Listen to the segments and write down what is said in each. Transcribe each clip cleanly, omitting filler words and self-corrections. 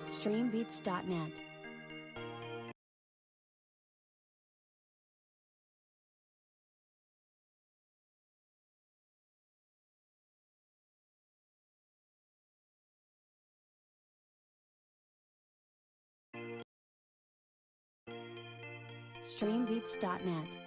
Streambeats.net. Streambeats.net.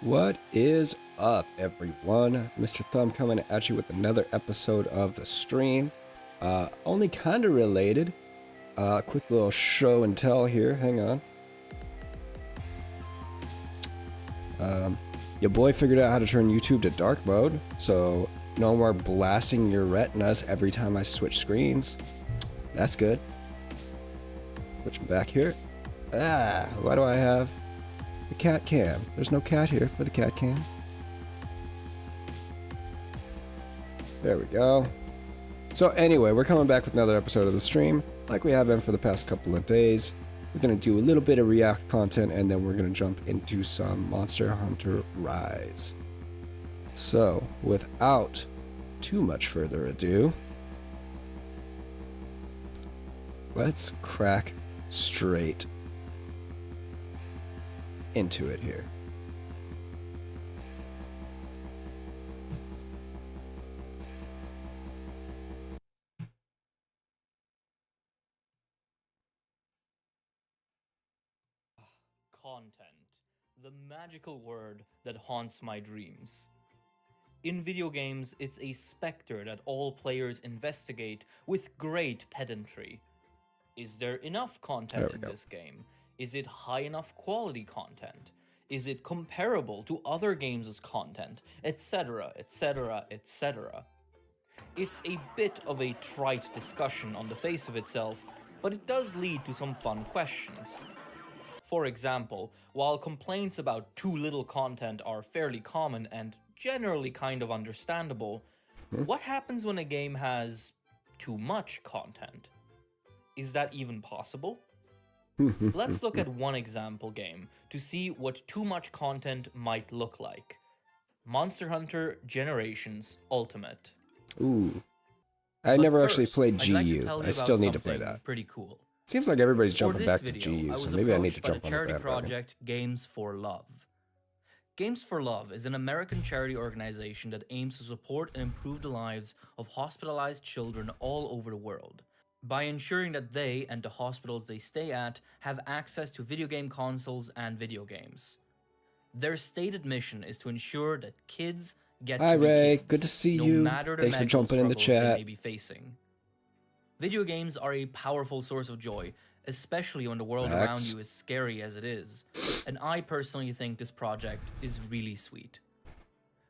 What is up, everyone? MrThumb coming at you with another episode of the stream. Only kind of related. Quick little show and tell here. Hang on. Your boy figured out how to turn YouTube to dark mode, so no more blasting your retinas every time I switch screens. That's good. Switching back here. Why do I have the cat cam? There's no cat here for the cat cam. There we go. So anyway, we're coming back with another episode of the stream, like we have been for the past couple of days. We're going to do a little bit of React content, and then we're going to jump into some Monster Hunter Rise. So, without too much further ado, let's crack straight into it here. Content, the magical word that haunts my dreams. In video games, it's a specter that all players investigate with great pedantry. Is there enough content in this game? Is it high enough quality content? Is it comparable to other games' content? Etc, etc, etc. It's a bit of a trite discussion on the face of itself, but it does lead to some fun questions. For example, while complaints about too little content are fairly common and generally kind of understandable, what happens when a game has too much content? Is that even possible? Let's look at one example game to see what too much content might look like. Monster Hunter Generations Ultimate. Ooh. I never actually played GU. I still need to play that. Pretty cool. Seems like everybody's jumping back to video, GU, so maybe I need to jump on the charity bandwagon. project Games for Love. Games for Love is an American charity organization that aims to support and improve the lives of hospitalized children all over the world by ensuring that they and the hospitals they stay at have access to video game consoles and video games. Their stated mission is to ensure that kids get Hi to be Ray, kids, good to see no you. matter the Thanks for mental jumping in the struggles they chat. may be facing. Video games are a powerful source of joy, especially when the world around you is scary as it is, and I personally think this project is really sweet.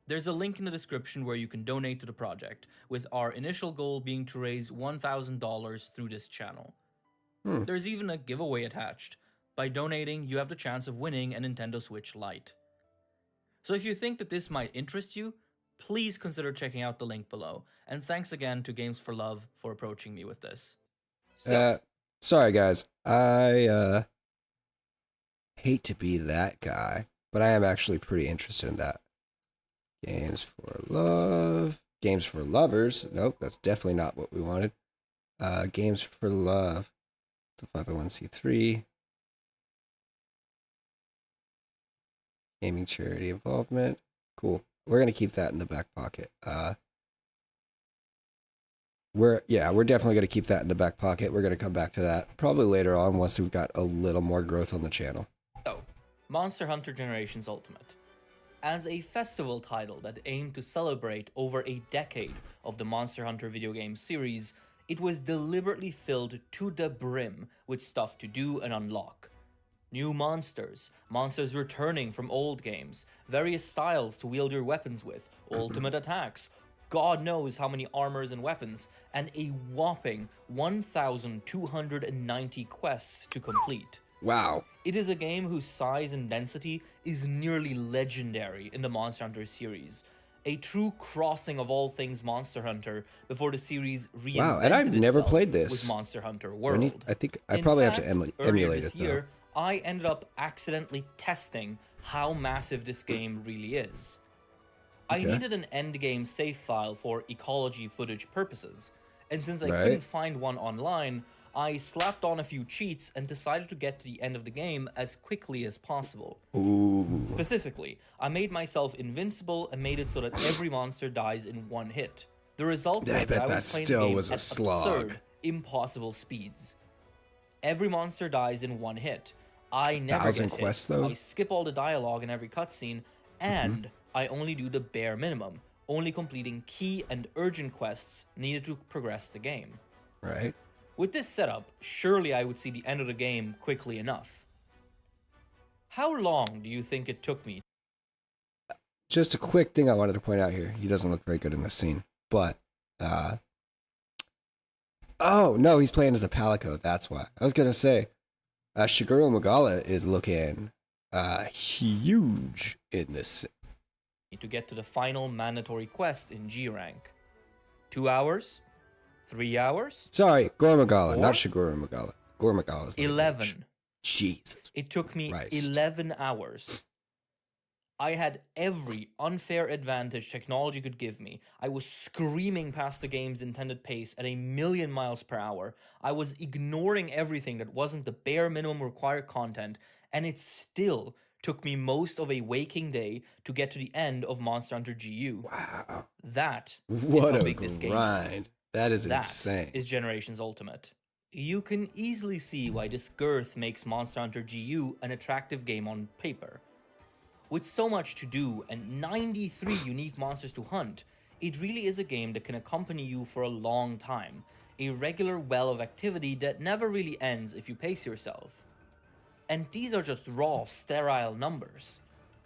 There's a link in the description where you can donate to the project, with our initial goal being to raise $1,000 through this channel. There's even a giveaway attached. By donating, you have the chance of winning a Nintendo Switch Lite. So if you think that this might interest you, please consider checking out the link below, and thanks again to Games for Love for approaching me with this. So, Sorry guys, I hate to be that guy, but I am actually pretty interested in that. Games for Love. Games for Lovers. Nope, that's definitely not what we wanted. Games for Love. It's a 501c3. Gaming charity involvement. Cool. We're gonna keep that in the back pocket. We're definitely gonna keep that in the back pocket. We're gonna come back to that probably later on once we've got a little more growth on the channel. So, Monster Hunter Generations Ultimate. As a festival title that aimed to celebrate over a decade of the Monster Hunter video game series, it was deliberately filled to the brim with stuff to do and unlock. New monsters, monsters returning from old games, various styles to wield your weapons with, ultimate attacks, God knows how many armors and weapons, and a whopping 1,290 quests to complete. Wow. It is a game whose size and density is nearly legendary in the Monster Hunter series. A true crossing of all things Monster Hunter before the series reinvented Wow, and I've never itself played this. with Monster Hunter World. I think I In probably fact, have to earlier emulate this it though. year, I ended up accidentally testing how massive this game really is. I needed an endgame save file for ecology footage purposes, and since I couldn't find one online, I slapped on a few cheats and decided to get to the end of the game as quickly as possible. Ooh. Specifically, I made myself invincible and made it so that every monster dies in one hit. The result was that I was playing the game at absurd, impossible speeds. Every monster dies in one hit. I never 1,000 get quests, hit. though? I skip all the dialogue in every cutscene, and I only do the bare minimum, only completing key and urgent quests needed to progress the game. Right. With this setup, surely I would see the end of the game quickly enough. How long do you think it took me? Just a quick thing I wanted to point out here. He doesn't look very good in this scene, but oh no, he's playing as a Palico. That's why. I was gonna say, Shigeru Magala is looking huge in this. To get to the final mandatory quest in G rank? 2 hours? 3 hours? Sorry, Gore Magala, 4? not Shigeru Magala. Gore Magala is 11. Jesus. It took me Christ. 11 hours. I had every unfair advantage technology could give me. I was screaming past the game's intended pace at 1,000,000 miles per hour. I was ignoring everything that wasn't the bare minimum required content, and it still took me most of a waking day to get to the end of Monster Hunter GU. Wow. That is What how a big this game is. grind. That is That insane. is Generations Ultimate. You can easily see why this girth makes Monster Hunter GU an attractive game on paper. With so much to do and 93 unique monsters to hunt, it really is a game that can accompany you for a long time, a regular well of activity that never really ends if you pace yourself. And these are just raw, sterile numbers.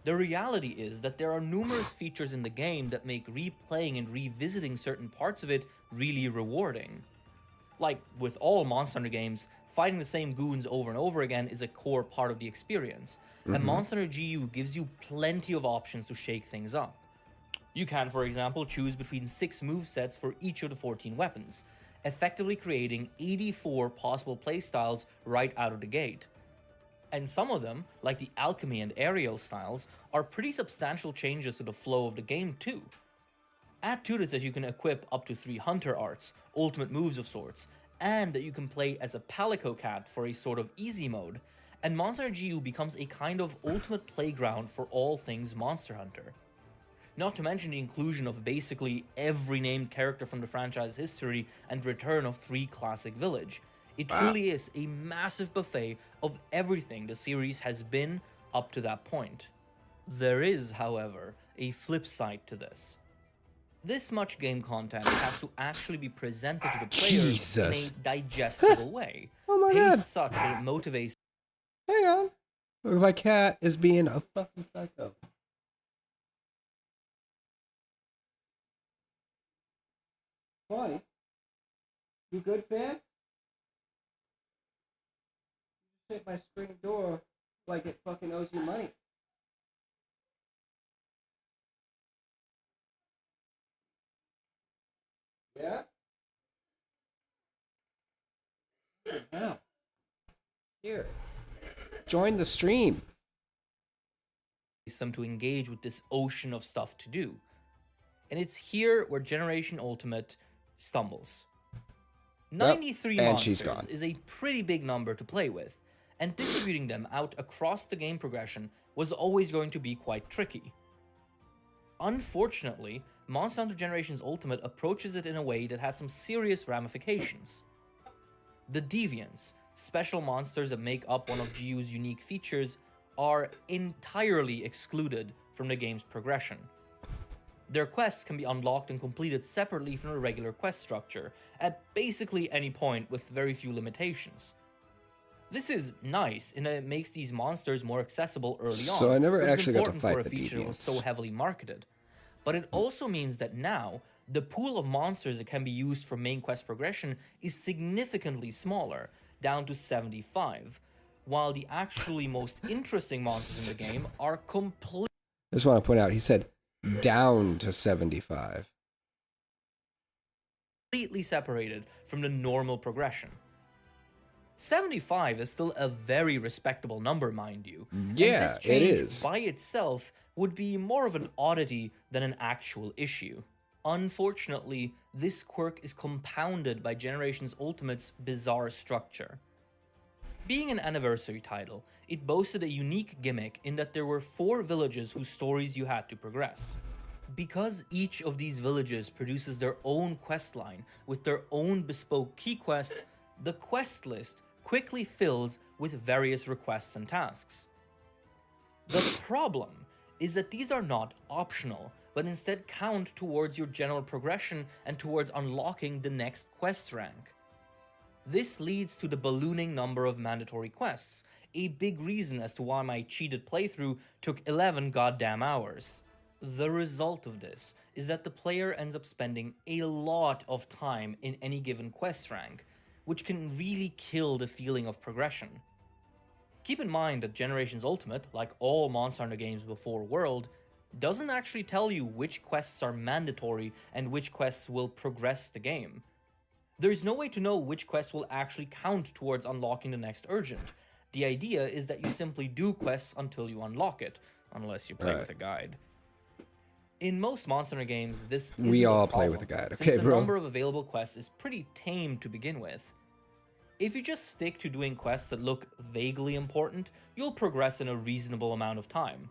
The reality is that there are numerous features in the game that make replaying and revisiting certain parts of it really rewarding. Like with all Monster Hunter games, fighting the same goons over and over again is a core part of the experience, and Monster Hunter GU gives you plenty of options to shake things up. You can, for example, choose between 6 movesets for each of the 14 weapons, effectively creating 84 possible playstyles right out of the gate. And some of them, like the alchemy and aerial styles, are pretty substantial changes to the flow of the game too. Add to this that you can equip up to 3 hunter arts, ultimate moves of sorts, and that you can play as a Palico cat for a sort of easy mode, and Monster Hunter GU becomes a kind of ultimate playground for all things Monster Hunter. Not to mention the inclusion of basically every named character from the franchise history and return of 3 classic village. It truly is a massive buffet of everything the series has been up to that point. There is, however, a flip side to this. This much game content has to actually be presented to the players Jesus. in a digestible way. Oh my Paced God. such that it motivates. Hang on. Look, my cat is being a fucking psycho. Funny. You good, fam? You hit my screen door like it fucking owes you money. Yeah? Now. Here. Join the stream. Them to engage with this ocean of stuff to do. And it's here where Generation Ultimate stumbles. 93 and she's monsters gone. is a pretty big number to play with, and distributing them out across the game progression was always going to be quite tricky. Unfortunately, Monster Hunter Generations Ultimate approaches it in a way that has some serious ramifications. The Deviants, special monsters that make up one of GU's unique features, are entirely excluded from the game's progression. Their quests can be unlocked and completed separately from the regular quest structure, at basically any point with very few limitations. This is nice in that it makes these monsters more accessible early on. So I never which is actually got to important fight for a the feature that was Deviants. so heavily marketed. But it also means that now, the pool of monsters that can be used for main quest progression is significantly smaller, down to 75, while the actually most interesting monsters in the game are completely I just want to point out, he said down to 75. separated from the normal progression. 75 is still a very respectable number, mind you. And Yeah, this it change is. by itself would be more of an oddity than an actual issue. Unfortunately, this quirk is compounded by Generations Ultimate's bizarre structure. Being an anniversary title, it boasted a unique gimmick in that there were 4 villages whose stories you had to progress. Because each of these villages produces their own quest line with their own bespoke key quest, the quest list quickly fills with various requests and tasks. The problem is that these are not optional, but instead count towards your general progression and towards unlocking the next quest rank. This leads to the ballooning number of mandatory quests, a big reason as to why my cheated playthrough took 11 goddamn hours. The result of this is that the player ends up spending a lot of time in any given quest rank, which can really kill the feeling of progression. Keep in mind that Generations Ultimate, like all Monster Hunter games before World, doesn't actually tell you which quests are mandatory and which quests will progress the game. There's no way to know which quests will actually count towards unlocking the next urgent. The idea is that you simply do quests until you unlock it, unless you play with a guide. In most Monster Hunter games, this isn't We all a play problem, with a guide, since okay, the bro? number of available quests is pretty tame to begin with. If you just stick to doing quests that look vaguely important, you'll progress in a reasonable amount of time.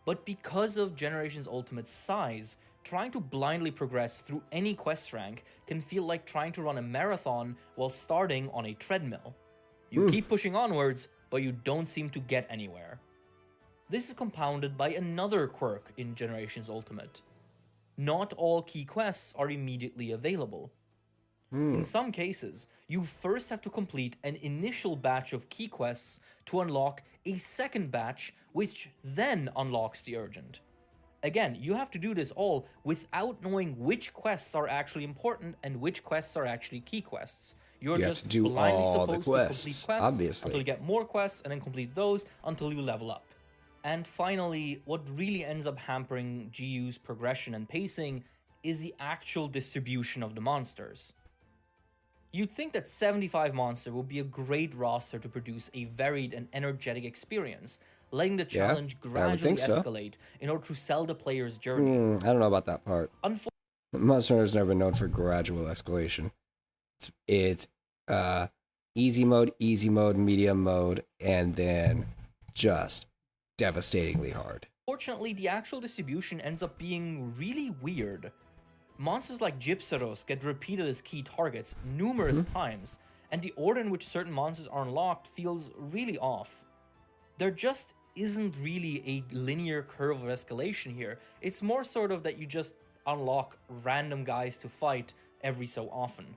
But because of Generations Ultimate's size, trying to blindly progress through any quest rank can feel like trying to run a marathon while starting on a treadmill. You keep pushing onwards, but you don't seem to get anywhere. This is compounded by another quirk in Generations Ultimate. Not all key quests are immediately available. In some cases, you first have to complete an initial batch of key quests to unlock a second batch, which then unlocks the urgent. Again, you have to do this all without knowing which quests are actually important and which quests are actually key quests. You're You have just to do blindly all the supposed to quests, complete quests obviously. until you get more quests and then complete those until you level up. And finally, what really ends up hampering GU's progression and pacing is the actual distribution of the monsters. You'd think that 75 monster would be a great roster to produce a varied and energetic experience, letting the challenge gradually escalate in order to sell the player's journey. I don't know about that part. Unfortunately, Monster Hunter's never been known for gradual escalation. It's easy mode, medium mode, and then just devastatingly hard. the actual distribution ends up being really weird. Monsters like Gypsaros get repeated as key targets numerous times, and the order in which certain monsters are unlocked feels really off. There just isn't really a linear curve of escalation here. It's more sort of that you just unlock random guys to fight every so often.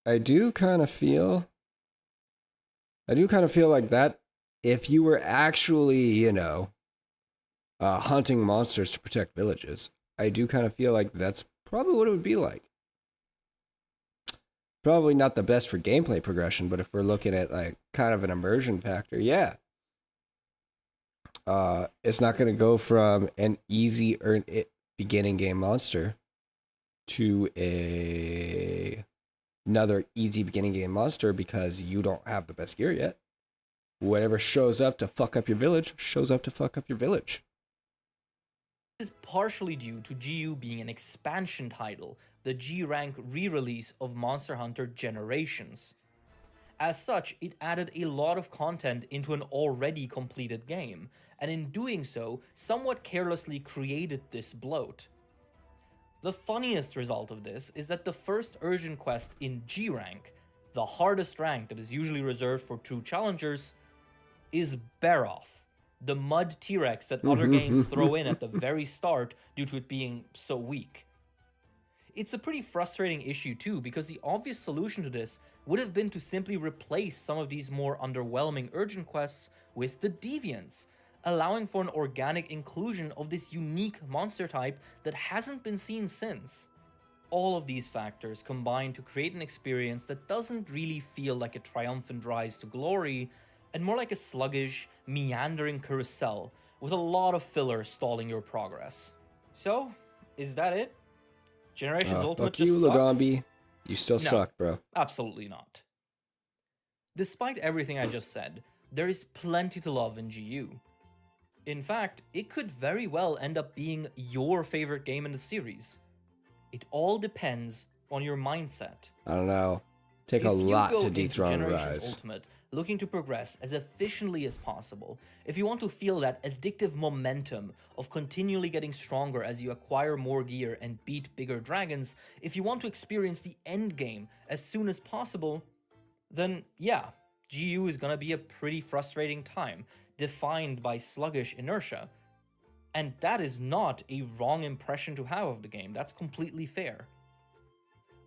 I do kind of feel like that if you were actually, hunting monsters to protect villages, I do kind of feel like that's probably what it would be like. Probably not the best for gameplay progression, but if we're looking at like kind of an immersion factor, yeah. It's not going to go from an easy beginning game monster to another easy beginning game monster because you don't have the best gear yet. Whatever shows up to fuck up your village shows up to fuck up your village. This is partially due to GU being an expansion title, the G-Rank re-release of Monster Hunter Generations. As such, it added a lot of content into an already completed game, and in doing so, somewhat carelessly created this bloat. The funniest result of this is that the first urgent quest in G-Rank, the hardest rank that is usually reserved for true challengers, is Baroth, the mud T-Rex that other games throw in at the very start due to it being so weak. It's a pretty frustrating issue too, because the obvious solution to this would have been to simply replace some of these more underwhelming urgent quests with the Deviants, allowing for an organic inclusion of this unique monster type that hasn't been seen since. All of these factors combine to create an experience that doesn't really feel like a triumphant rise to glory, and more like a sluggish, meandering carousel with a lot of filler stalling your progress. So, is that it? Generations Ultimate fuck you, just sucks? Lagambi. You still No, suck, bro. Absolutely not. Despite everything I just said, there is plenty to love in GU. In fact, it could very well end up being your favorite game in the series. It all depends on your mindset. I don't know. Take a lot to dethrone Rise. Ultimate, looking to progress as efficiently as possible, if you want to feel that addictive momentum of continually getting stronger as you acquire more gear and beat bigger dragons, if you want to experience the end game as soon as possible, then yeah, GU is gonna be a pretty frustrating time, defined by sluggish inertia. And that is not a wrong impression to have of the game, that's completely fair.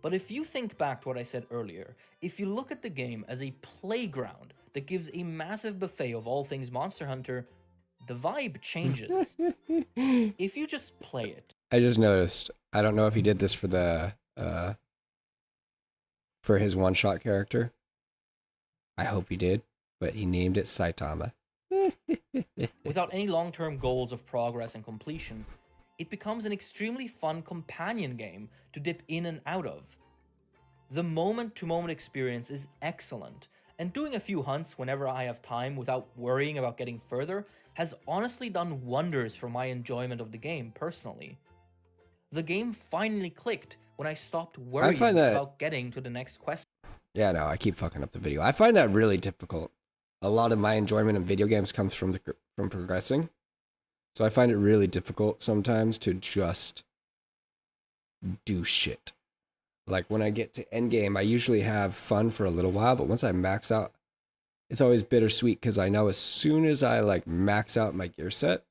But if you think back to what I said earlier, if you look at the game as a playground that gives a massive buffet of all things Monster Hunter, the vibe changes. If you just play it. I just noticed. I don't know if he did this for the for his one-shot character. I hope he did, but he named it Saitama. Without any long-term goals of progress and completion, it becomes an extremely fun companion game to dip in and out of. The moment-to-moment experience is excellent, and doing a few hunts whenever I have time without worrying about getting further has honestly done wonders for my enjoyment of the game personally. The game finally clicked when I stopped worrying about getting to the next quest. Yeah, no, I keep fucking up the video. I find that really difficult. A lot of my enjoyment in video games comes from progressing. So I find it really difficult sometimes to just do shit. Like when I get to endgame, I usually have fun for a little while, but once I max out, it's always bittersweet because I know as soon as I like max out my gear set,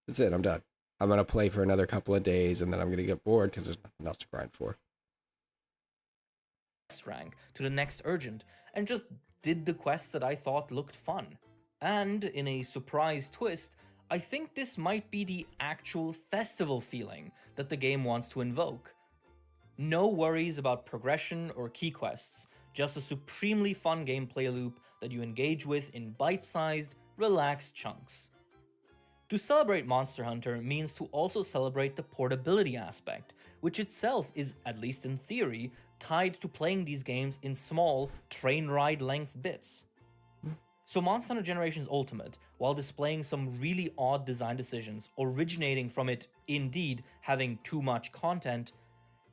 that's it, I'm done. I'm going to play for another couple of days and then I'm going to get bored because there's nothing else to grind for. Rank to the next urgent and just did the quests that I thought looked fun. And in a surprise twist, I think this might be the actual festival feeling that the game wants to invoke. No worries about progression or key quests, just a supremely fun gameplay loop that you engage with in bite-sized, relaxed chunks. To celebrate Monster Hunter means to also celebrate the portability aspect, which itself is, at least in theory, tied to playing these games in small, train ride length bits. So Monster Hunter Generations Ultimate, while displaying some really odd design decisions originating from it indeed having too much content,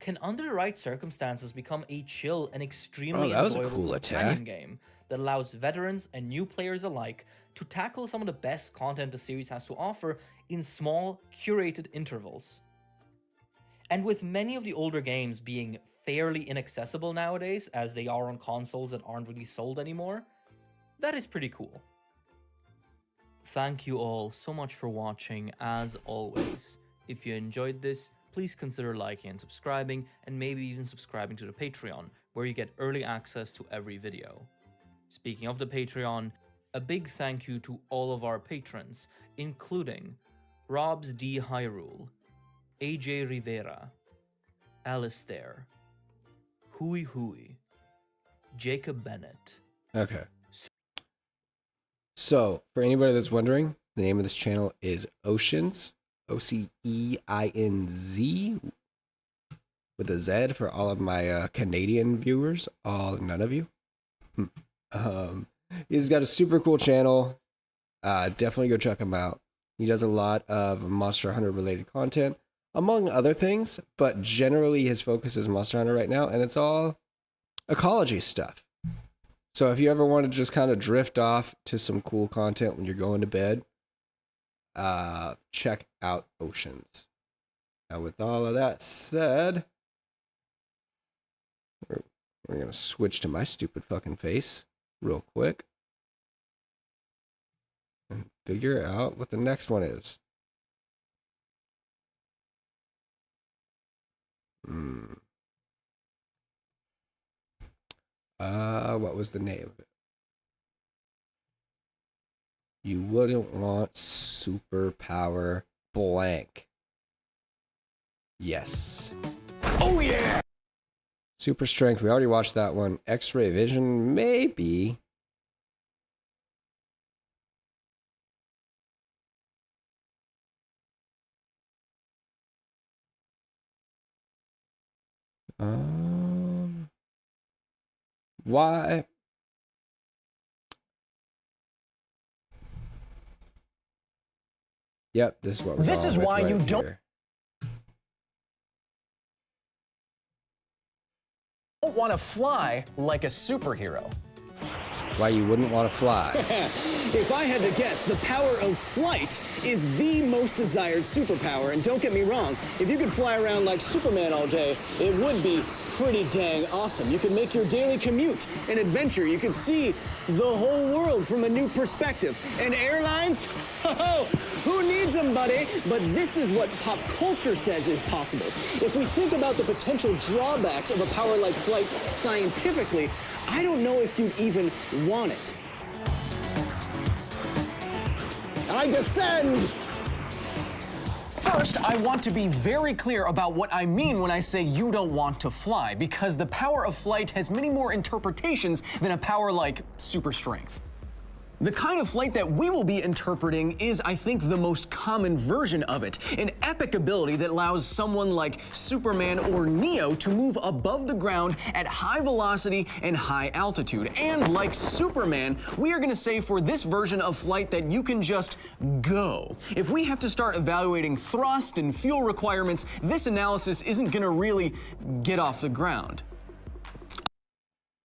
can under the right circumstances become a chill and extremely enjoyable companion game that allows veterans and new players alike to tackle some of the best content the series has to offer in small, curated intervals. And with many of the older games being fairly inaccessible nowadays, as they are on consoles that aren't really sold anymore, that is pretty cool. Thank you all so much for watching, as always. If you enjoyed this, please consider liking and subscribing, and maybe even subscribing to the Patreon, where you get early access to every video. Speaking of the Patreon, a big thank you to all of our patrons, including Robs D. Hyrule, AJ Rivera, Alistair, Hui Hui, Jacob Bennett. Okay. So, for anybody that's wondering, the name of this channel is Oceans, OCEINZ, with a Z for all of my Canadian viewers, none of you. He's got a super cool channel. Definitely go check him out. He does a lot of Monster Hunter related content, among other things, but generally his focus is Monster Hunter right now, and it's all ecology stuff. So if you ever want to just kind of drift off to some cool content when you're going to bed, check out Oceans. Now with all of that said, we're going to switch to my stupid fucking face real quick and figure out what the next one is. What was the name of it? You wouldn't want superpower blank. Yes. Oh yeah! Super strength, we already watched that one. X-ray vision, maybe. Why? Yep, this is what we're This is why right you here. don't want to fly like a superhero. why you wouldn't want to fly. If I had to guess, the power of flight is the most desired superpower. And don't get me wrong, if you could fly around like Superman all day, it would be pretty dang awesome. You could make your daily commute an adventure. You could see the whole world from a new perspective. And airlines? Oh, who needs them, buddy? But this is what pop culture says is possible. If we think about the potential drawbacks of a power like flight scientifically, I don't know if you'd even want it. I descend! First, I want to be very clear about what I mean when I say you don't want to fly, because the power of flight has many more interpretations than a power like super strength. The kind of flight that we will be interpreting is, I think, the most common version of it. An epic ability that allows someone like Superman or Neo to move above the ground at high velocity and high altitude. And like Superman, we are going to say for this version of flight that you can just go. If we have to start evaluating thrust and fuel requirements, this analysis isn't going to really get off the ground.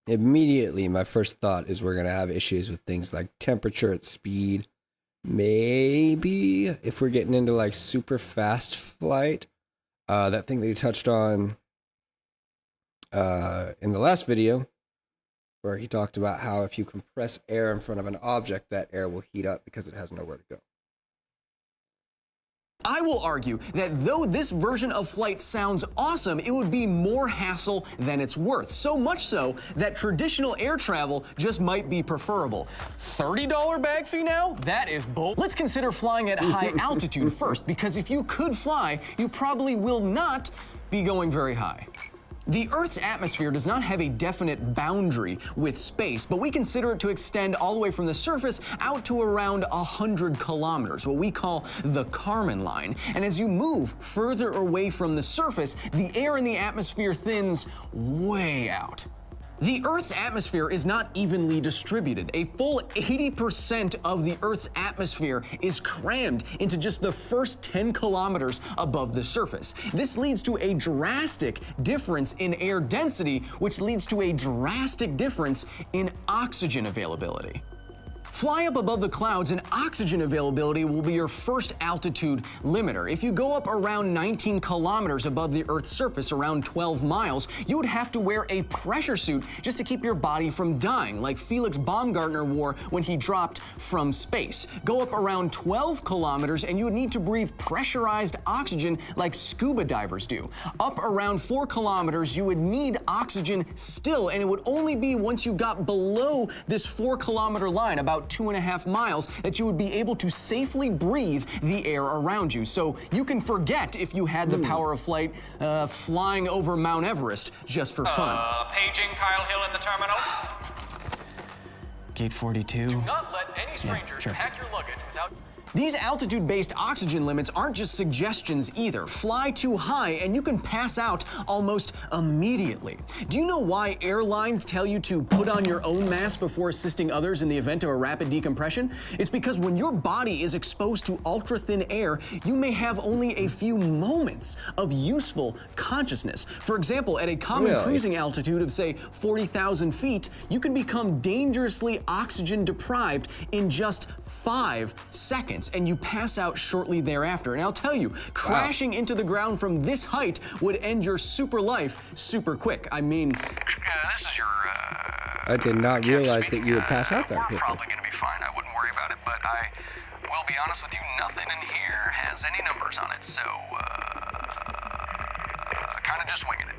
Immediately, my first thought is we're going to have issues with things like temperature at speed. Maybe if we're getting into like super fast flight, that thing that you touched on in the last video, where he talked about how if you compress air in front of an object, that air will heat up because it has nowhere to go. I will argue that though this version of flight sounds awesome, it would be more hassle than it's worth. So much so that traditional air travel just might be preferable. $30 bag fee now? That is bold. Let's consider flying at high altitude first, because if you could fly, you probably will not be going very high. The Earth's atmosphere does not have a definite boundary with space, but we consider it to extend all the way from the surface out to around 100 kilometers, what we call the Kármán line. And as you move further away from the surface, the air in the atmosphere thins way out. The Earth's atmosphere is not evenly distributed. A full 80% of the Earth's atmosphere is crammed into just the first 10 kilometers above the surface. This leads to a drastic difference in air density, which leads to a drastic difference in oxygen availability. Fly up above the clouds and oxygen availability will be your first altitude limiter. If you go up around 19 kilometers above the Earth's surface, around 12 miles, you would have to wear a pressure suit just to keep your body from dying, like Felix Baumgartner wore when he dropped from space. Go up around 12 kilometers and you would need to breathe pressurized oxygen like scuba divers do. Up around 4 kilometers, you would need oxygen still, and it would only be once you got below this 4-kilometer line, about 2.5 miles, that you would be able to safely breathe the air around you. So you can forget if you had the power of flight flying over Mount Everest just for fun. Paging Kyle Hill in the terminal. Gate 42. Do not let any strangers pack your luggage without... These altitude-based oxygen limits aren't just suggestions either. Fly too high and you can pass out almost immediately. Do you know why airlines tell you to put on your own mask before assisting others in the event of a rapid decompression? It's because when your body is exposed to ultra-thin air, you may have only a few moments of useful consciousness. For example, at a common cruising altitude of, say, 40,000 feet, you can become dangerously oxygen deprived in just 5 seconds, and you pass out shortly thereafter. And I'll tell you, crashing into the ground from this height would end your super life super quick. I mean, this is your, I did not realize that you would pass out that We're quickly. probably going to be fine. I wouldn't worry about it, but I will be honest with you, nothing in here has any numbers on it, so, kind of just winging it.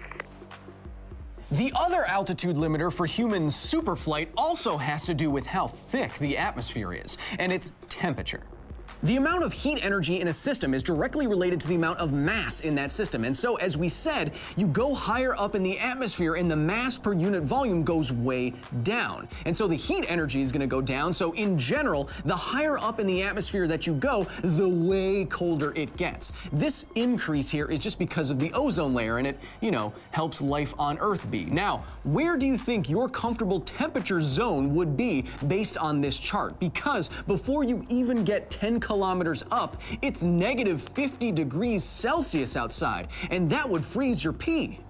the other altitude limiter for human superflight also has to do with how thick the atmosphere is, and it's temperature. The amount of heat energy in a system is directly related to the amount of mass in that system. And so, as we said, you go higher up in the atmosphere and the mass per unit volume goes way down. And so the heat energy is going to go down. So in general, the higher up in the atmosphere that you go, the way colder it gets. This increase here is just because of the ozone layer, and it, helps life on Earth be. Now, where do you think your comfortable temperature zone would be based on this chart? Because before you even get 10 kilometers up, it's negative 50 degrees Celsius outside, and that would freeze your pee.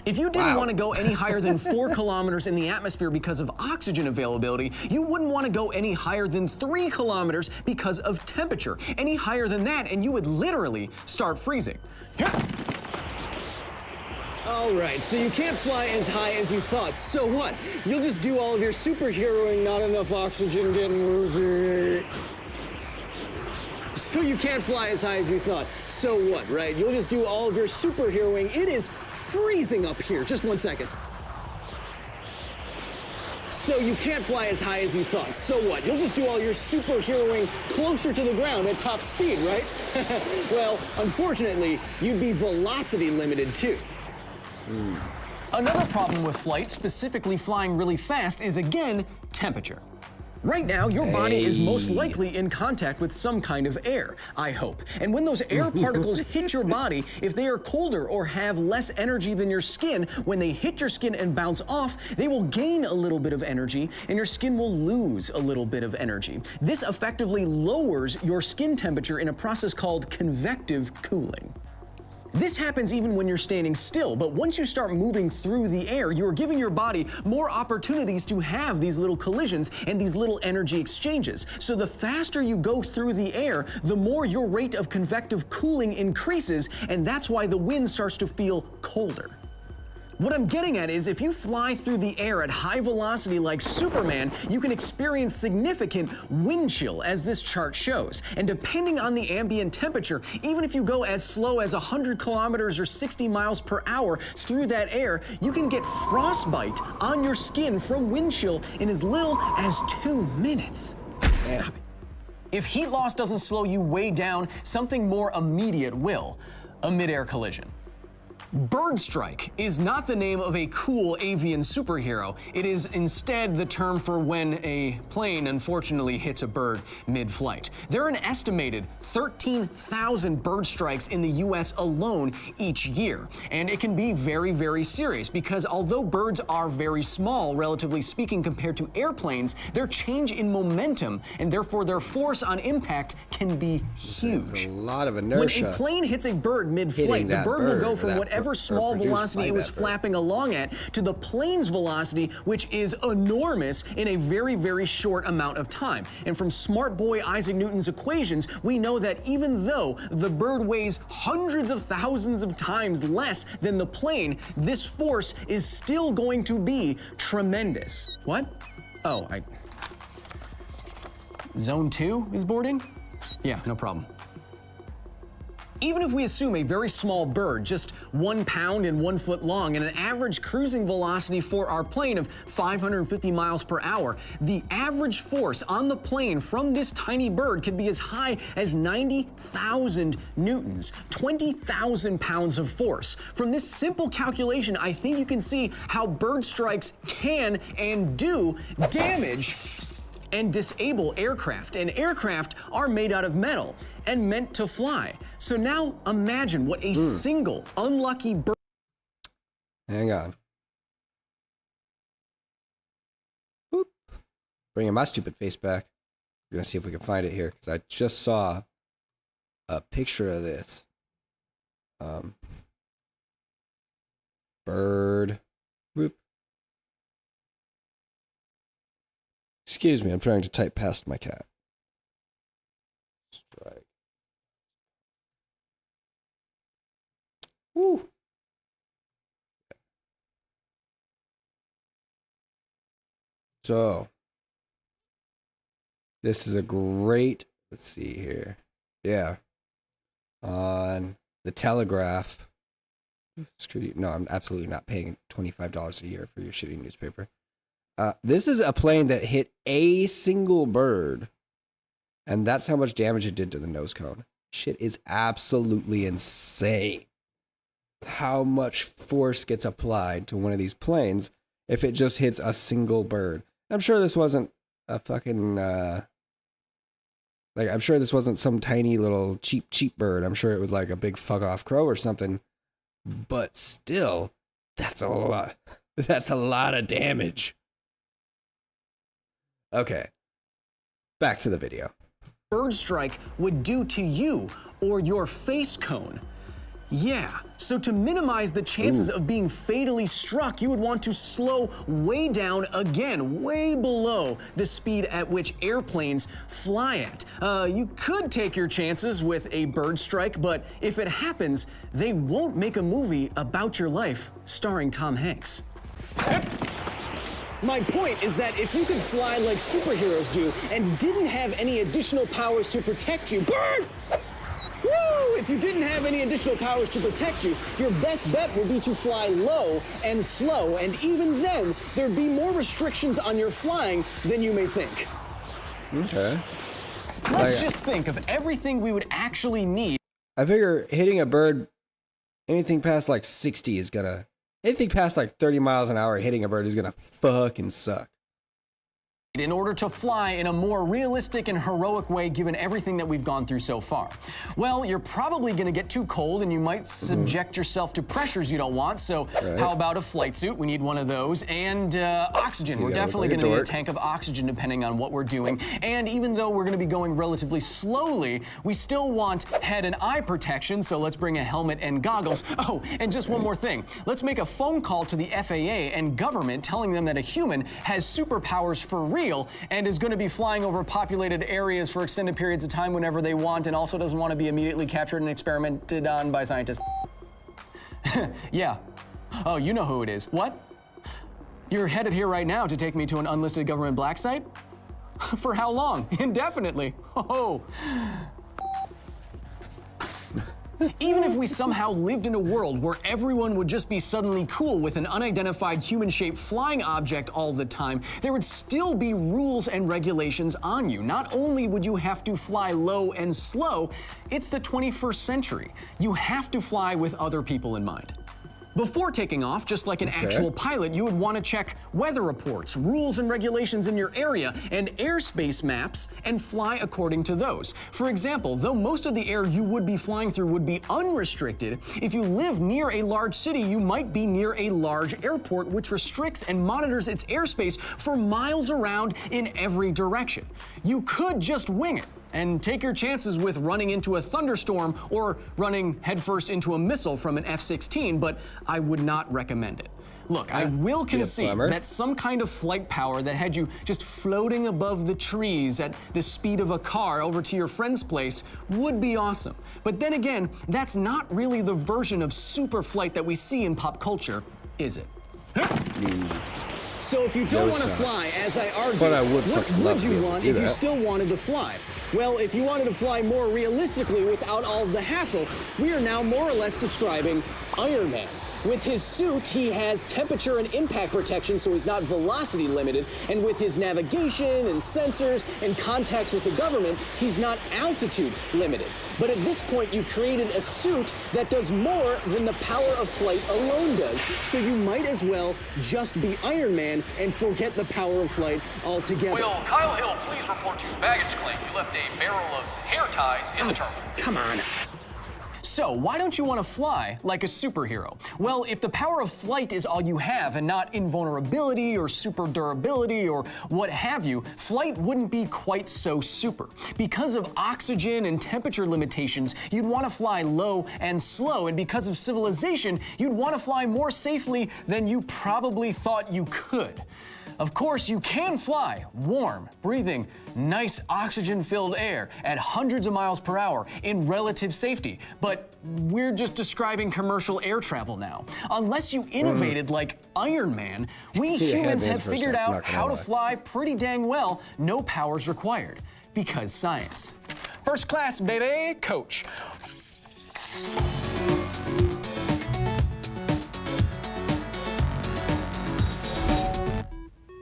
If you didn't want to go any higher than 4 kilometers in the atmosphere because of oxygen availability, you wouldn't want to go any higher than 3 kilometers because of temperature. Any higher than that, and you would literally start freezing. All right, so you can't fly as high as you thought. So what? You'll just do all of your superheroing, not enough oxygen, getting woozy. So you can't fly as high as you thought. So what, right? You'll just do all of your superheroing. It is freezing up here. Just 1 second. So you can't fly as high as you thought. So what? You'll just do all your superheroing closer to the ground at top speed, right? Well, unfortunately, you'd be velocity limited too. Another problem with flight, specifically flying really fast, is again, temperature. Right now, your body is most likely in contact with some kind of air, I hope. And when those air particles hit your body, if they are colder or have less energy than your skin, when they hit your skin and bounce off, they will gain a little bit of energy and your skin will lose a little bit of energy. This effectively lowers your skin temperature in a process called convective cooling. This happens even when you're standing still, but once you start moving through the air, you're giving your body more opportunities to have these little collisions and these little energy exchanges. So the faster you go through the air, the more your rate of convective cooling increases, and that's why the wind starts to feel colder. What I'm getting at is if you fly through the air at high velocity like Superman, you can experience significant wind chill, as this chart shows. And depending on the ambient temperature, even if you go as slow as 100 kilometers or 60 miles per hour through that air, you can get frostbite on your skin from wind chill in as little as 2 minutes. Stop it. If heat loss doesn't slow you way down, something more immediate will: a mid-air collision. Bird strike is not the name of a cool avian superhero. It is instead the term for when a plane unfortunately hits a bird mid-flight. There are an estimated 13,000 bird strikes in the US alone each year. And it can be very, very serious because although birds are very small, relatively speaking, compared to airplanes, their change in momentum and therefore their force on impact can be huge. There's a lot of inertia. When a plane hits a bird mid-flight, the bird will go from whatever small velocity it was flapping along at to the plane's velocity, which is enormous in a very, very short amount of time. And from smart boy Isaac Newton's equations, we know that even though the bird weighs hundreds of thousands of times less than the plane, this force is still going to be tremendous. What? Oh, Zone 2 is boarding? Yeah, no problem. Even if we assume a very small bird, just 1 pound and 1 foot long, and an average cruising velocity for our plane of 550 miles per hour, the average force on the plane from this tiny bird could be as high as 90,000 newtons, 20,000 pounds of force. From this simple calculation, I think you can see how bird strikes can and do damage and disable aircraft. And aircraft are made out of metal and meant to fly. So now imagine what a single unlucky bird. Hang on. Boop. Bringing my stupid face back. We're gonna see if we can find it here because I just saw a picture of this. Bird. Boop. Excuse me, I'm trying to type past my cat. Strike. Woo. So, this is a great, let's see here. Yeah. On the Telegraph. No, I'm absolutely not paying $25 a year for your shitty newspaper. This is a plane that hit a single bird, and that's how much damage it did to the nose cone. Shit is absolutely insane. How much force gets applied to one of these planes if it just hits a single bird? I'm sure this wasn't a fucking, I'm sure this wasn't some tiny little cheap bird. I'm sure it was like a big fuck off crow or something. But still, that's a lot. That's a lot of damage. Okay, back to the video. Bird strike would do to you or your face cone. Yeah, so to minimize the chances of being fatally struck, you would want to slow way down again, way below the speed at which airplanes fly at. You could take your chances with a bird strike, but if it happens, they won't make a movie about your life starring Tom Hanks. My point is that if you could fly like superheroes do and didn't have any additional powers to protect you, if you didn't have any additional powers to protect you, your best bet would be to fly low and slow, and even then, there'd be more restrictions on your flying than you may think. Okay. Let's just think of everything we would actually need. I figure hitting a bird, anything past like 60 is gonna, anything past like 30 miles an hour hitting a bird is gonna fucking suck. In order to fly in a more realistic and heroic way given everything that we've gone through so far? Well, you're probably going to get too cold and you might subject yourself to pressures you don't want, so how about a flight suit? We need one of those. And oxygen. We're definitely going to need a tank of oxygen depending on what we're doing. And even though we're going to be going relatively slowly, we still want head and eye protection, so let's bring a helmet and goggles. Oh, and just one more thing. Let's make a phone call to the FAA and government telling them that a human has superpowers for real and is going to be flying over populated areas for extended periods of time whenever they want, and also doesn't want to be immediately captured and experimented on by scientists. Yeah. Oh, you know who it is. What? You're headed here right now to take me to an unlisted government black site? For how long? Indefinitely. Oh. Even if we somehow lived in a world where everyone would just be suddenly cool with an unidentified human-shaped flying object all the time, there would still be rules and regulations on you. Not only would you have to fly low and slow, it's the 21st century. You have to fly with other people in mind. Before taking off, just like an actual pilot, you would want to check weather reports, rules and regulations in your area, and airspace maps, and fly according to those. For example, though most of the air you would be flying through would be unrestricted, if you live near a large city, you might be near a large airport which restricts and monitors its airspace for miles around in every direction. You could just wing it and take your chances with running into a thunderstorm or running headfirst into a missile from an F-16, but I would not recommend it. Look, I will concede that some kind of flight power that had you just floating above the trees at the speed of a car over to your friend's place would be awesome. But then again, that's not really the version of super flight that we see in pop culture, is it? So if you don't want to fly, as I argued, But I would what would you want if you still wanted to fly? Well, if you wanted to fly more realistically without all of the hassle, we are now more or less describing Iron Man. With his suit, he has temperature and impact protection, so he's not velocity limited. And with his navigation and sensors and contacts with the government, he's not altitude limited. But at this point, you've created a suit that does more than the power of flight alone does. So you might as well just be Iron Man and forget the power of flight altogether. Will Kyle Hill please report to baggage claim? You left a barrel of hair ties in the terminal. Come on. So, why don't you want to fly like a superhero? Well, if the power of flight is all you have and not invulnerability or super durability or what have you, flight wouldn't be quite so super. Because of oxygen and temperature limitations, you'd want to fly low and slow, and because of civilization, you'd want to fly more safely than you probably thought you could. Of course, you can fly warm, breathing nice oxygen-filled air at hundreds of miles per hour in relative safety, but we're just describing commercial air travel now. Unless you innovated like Iron Man, we humans have figured out how to fly pretty dang well, no powers required, because science. First class, baby, coach.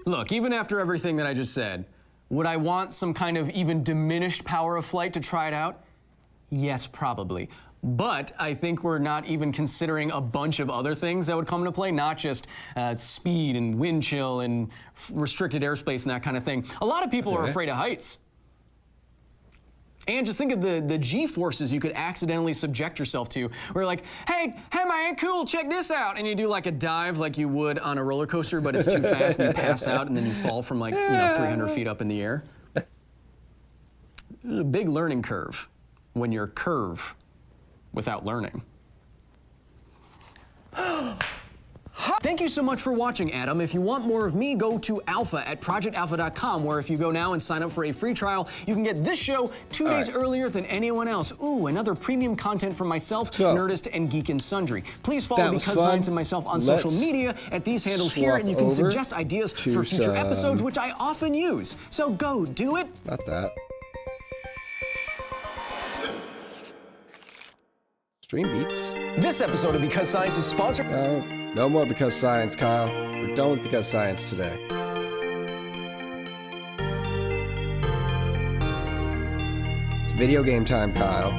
Look, even after everything that I just said, would I want some kind of even diminished power of flight to try it out? Yes, probably. But I think we're not even considering a bunch of other things that would come into play, not just speed and wind chill and restricted airspace and that kind of thing. A lot of people are afraid of heights. And just think of the G-forces you could accidentally subject yourself to. Where you're like, hey man, cool, check this out. And you do like a dive like you would on a roller coaster, but it's too fast and you pass out and then you fall from like, 300 feet up in the air. There's a big learning curve when you're curve without learning. Thank you so much for watching, Adam. If you want more of me, go to Alpha at projectalpha.com, where if you go now and sign up for a free trial, you can get this show 2 days earlier than anyone else. Ooh, another premium content from myself, Nerdist, and Geek and Sundry. Please follow Because Science and myself on social media at these handles here, and you can suggest ideas for future episodes, which I often use. So go do it. Not that. Stream beats. This episode of Because Science is sponsored. No more Because Science, Kyle. We're done with Because Science today. It's video game time, Kyle.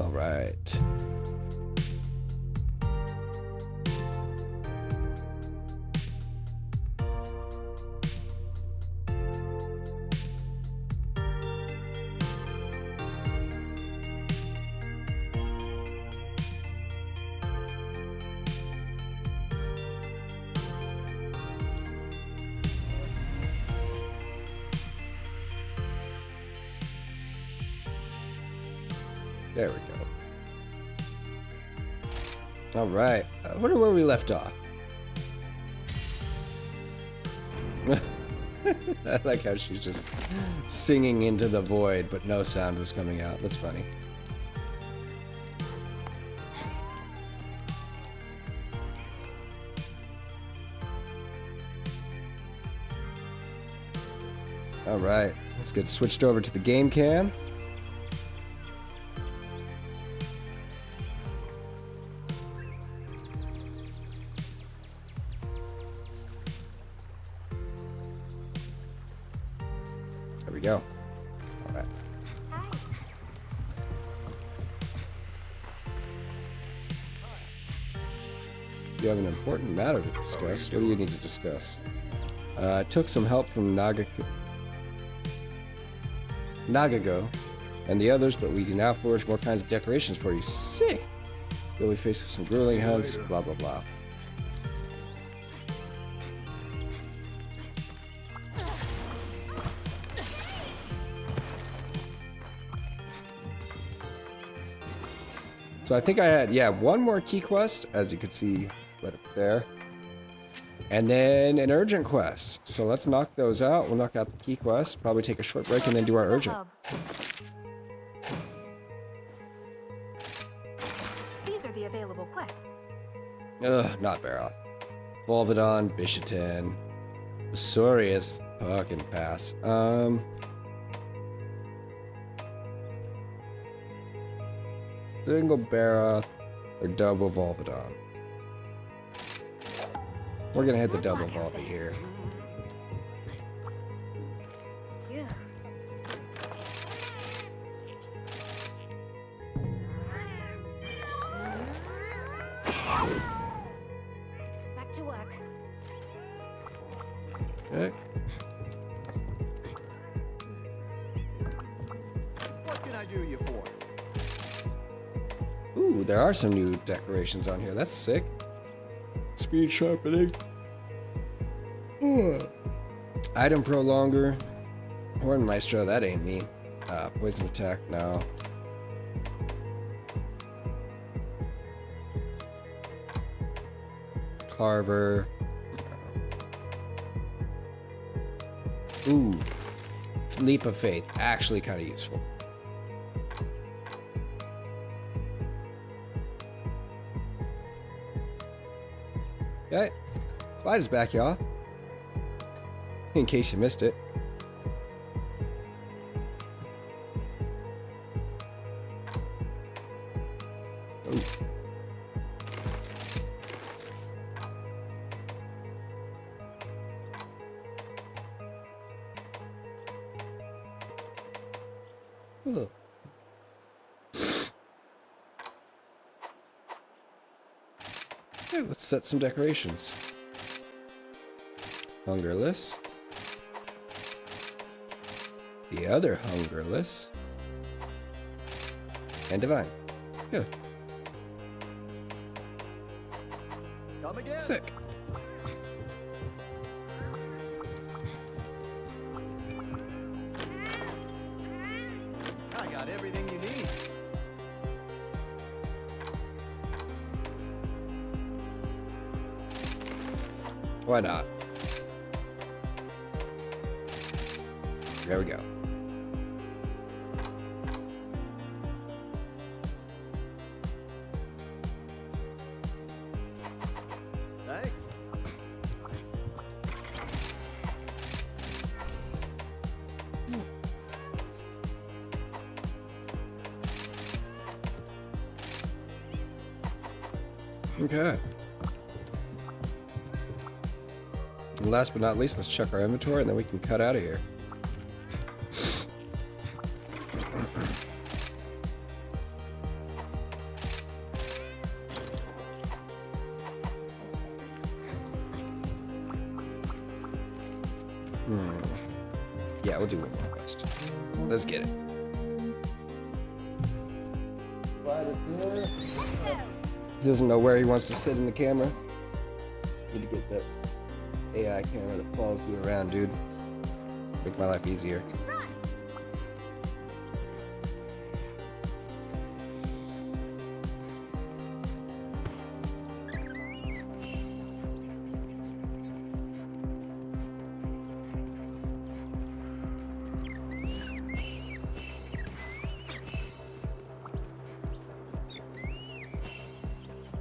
All right. There we go. All right. I wonder where we left off. I like how she's just singing into the void, but no sound was coming out. That's funny. All right. Let's get switched over to the game cam. There we go. All right. You have an important matter to discuss. What do you need to discuss? I took some help from Nagago and the others, but we can now forge more kinds of decorations for you. Sick! You'll be faced with some grueling hunts, blah blah blah. So I think I had, one more key quest, as you could see right up there. And then an urgent quest. So let's knock those out. We'll knock out the key quest, probably take a short break, and then do our urgent. These are the available quests. Ugh, not Baroth. Volvidon, Bishaten, Basorius, fucking pass. Single Baroth or double Volvidon. We're gonna hit the double Volvi here. Yeah. Back to work. Okay. What can I do you for? Ooh, there are some new decorations on here. That's sick. Speed sharpening. Item prolonger. Horn Maestro, that ain't me. Poison attack, no. Carver. No. Ooh. Leap of Faith. Actually kind of useful. Okay. Clyde is back, y'all. In case you missed it. Ooh. Ugh. Okay, let's set some decorations. Hungerless. The other hungerless. And divine. Good. Come again. Sick. I got everything you need. Why not? There we go. Thanks. Okay. And last but not least, let's check our inventory and then we can cut out of here. Yeah, we'll do one more quest. Let's get it. He doesn't know where he wants to sit in the camera. Need to get that AI camera that follows you around, dude. Make my life easier.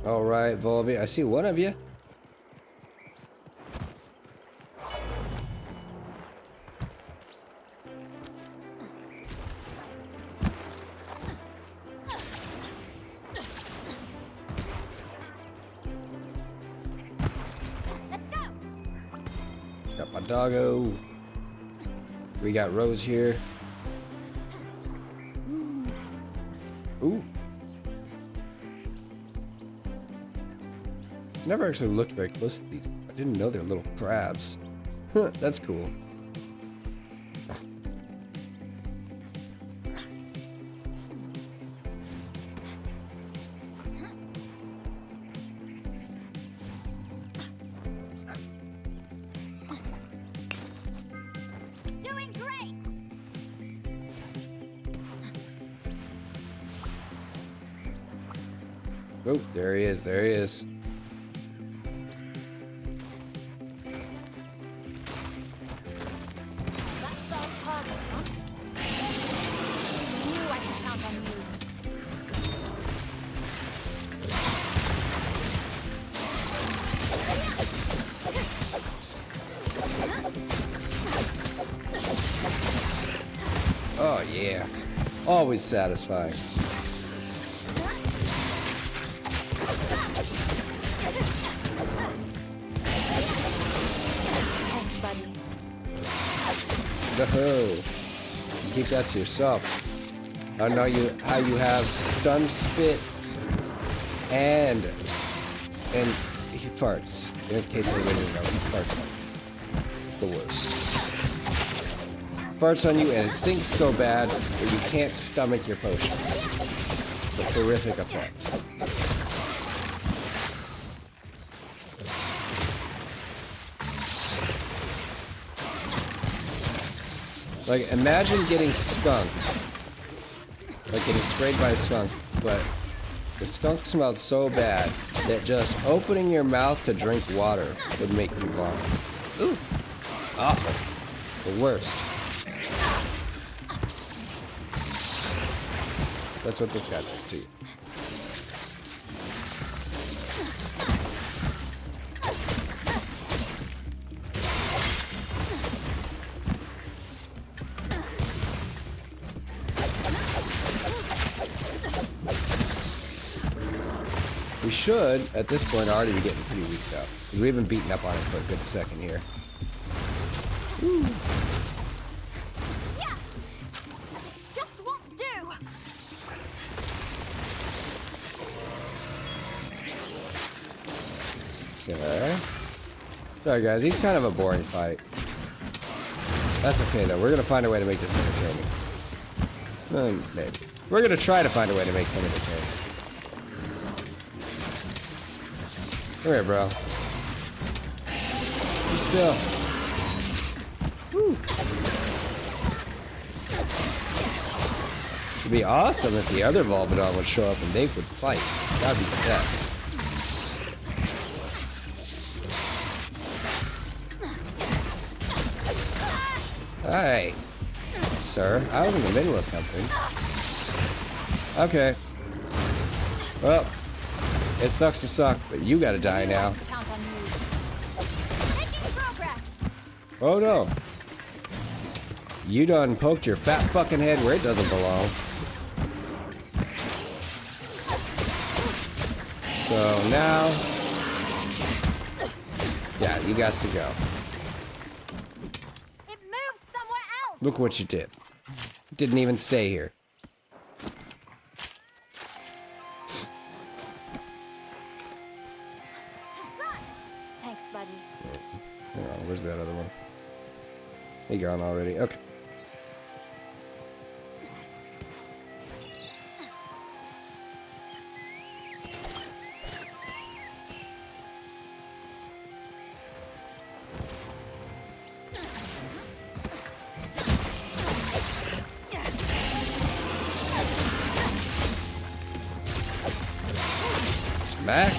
All right, Volvi, I see one of you. Let's go. Got my doggo. We got Rose here. Ooh. Never actually looked very close to these. I didn't know they're little crabs. That's cool. Doing great. Oh, there he is. There he is. That's our target, huh? I knew I could count on you. Oh, yeah. Always satisfying. Thanks, buddy. No. Keep that to yourself. I know how you have stun spit and he farts. In case anybody didn't know, he farts on you. It's the worst. Farts on you and it stinks so bad that you can't stomach your potions. It's a horrific effect. Like, imagine getting skunked. Like getting sprayed by a skunk, but the skunk smelled so bad that just opening your mouth to drink water would make you vomit. Ooh. Awful. The worst. That's what this guy does to you. We should, at this point, already be getting pretty weak though, because we haven't beaten up on him for a good second here. Woo. Yeah. This just won't do. Okay. Sorry guys, he's kind of a boring fight. That's okay though, we're gonna find a way to make this entertaining. Maybe. We're gonna try to find a way to make him entertaining. Come here, bro. Be still. Woo. It'd be awesome if the other Volvidon would show up and they would fight. That'd be the best. Hey, sir, I was in the middle of something. Okay. Well, it sucks to suck, but you gotta die now. Count on you. Making progress. Oh no. You done poked your fat fucking head where it doesn't belong. So now... Yeah, you got to go. It moved somewhere else. Look what you did. Didn't even stay here. Thanks, buddy. Hang on, where's that other one? He gone already. Okay. Smack.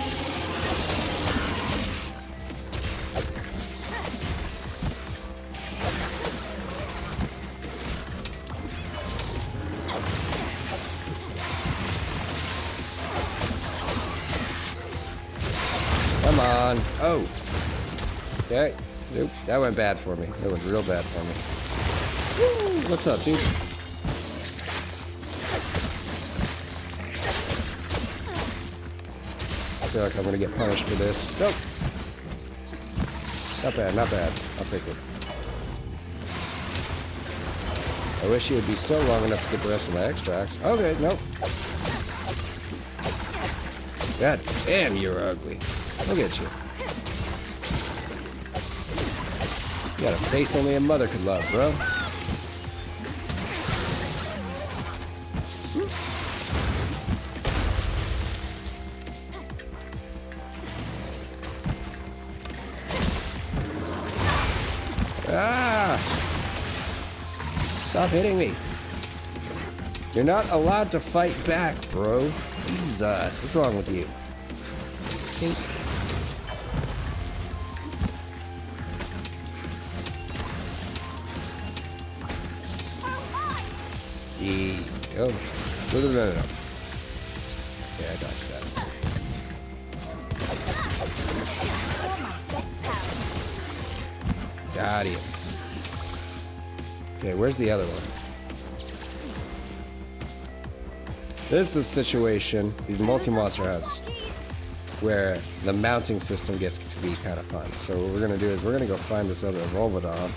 Come on. Oh. Okay. Nope. That went bad for me. That went real bad for me. Woo. What's up, dude? I feel like I'm gonna get punished for this. Nope. Not bad, not bad. I'll take it. I wish you would be still long enough to get the rest of my extracts. Okay, nope. God damn, you're ugly. Look at you. You got a face only a mother could love, bro. Ah! Stop hitting me. You're not allowed to fight back, bro. Jesus, what's wrong with you? Tink. Oh, no. Yeah, I dodged that. Got him. Okay, where's the other one? This is the situation, these multi-monster hunts, where the mounting system gets to be kind of fun. So what we're gonna do is we're gonna go find this other Volvidon.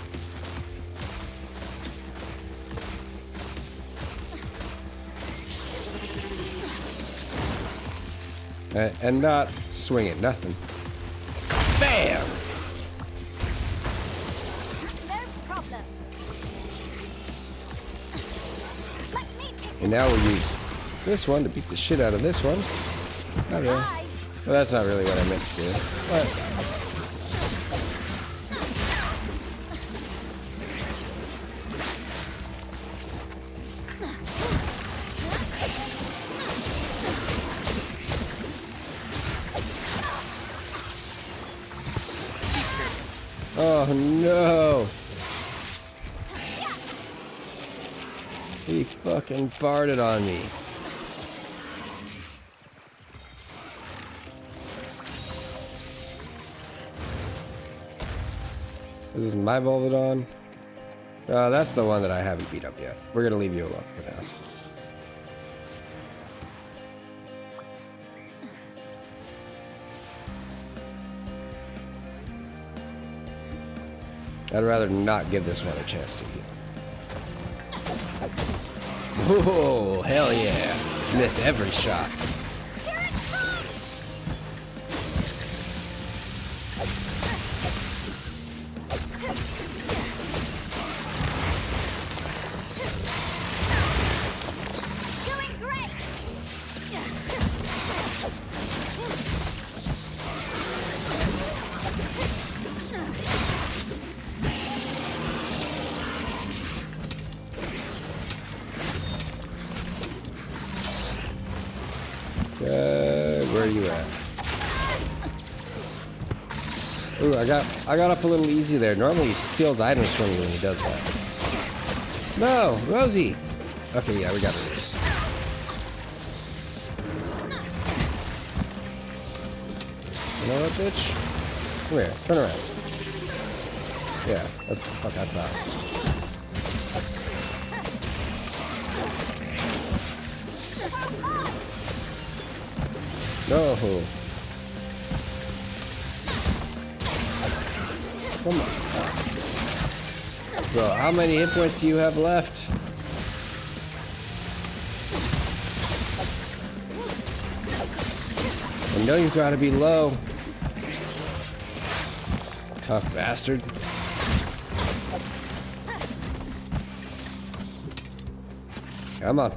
And not swing it, nothing. Bam! No problem. Let me take And now we'll use this one to beat the shit out of this one. Not really. Bye. Well, that's not really what I meant to do. But oh no! He fucking farted on me. This is my Volvidon. That's the one that I haven't beat up yet. We're gonna leave you alone for now. I'd rather not give this one a chance to heal. Oh, hell yeah. Miss every shot. Where are you at? Ooh, I got off a little easy there. Normally he steals items from you when he does that. No, Rosie! Okay, yeah, we got this. You know what, bitch? Come here, turn around. Yeah, that's the fuck I thought. No. Come on. Bro, how many hit points do you have left? I know you've got to be low. Tough bastard. Come on.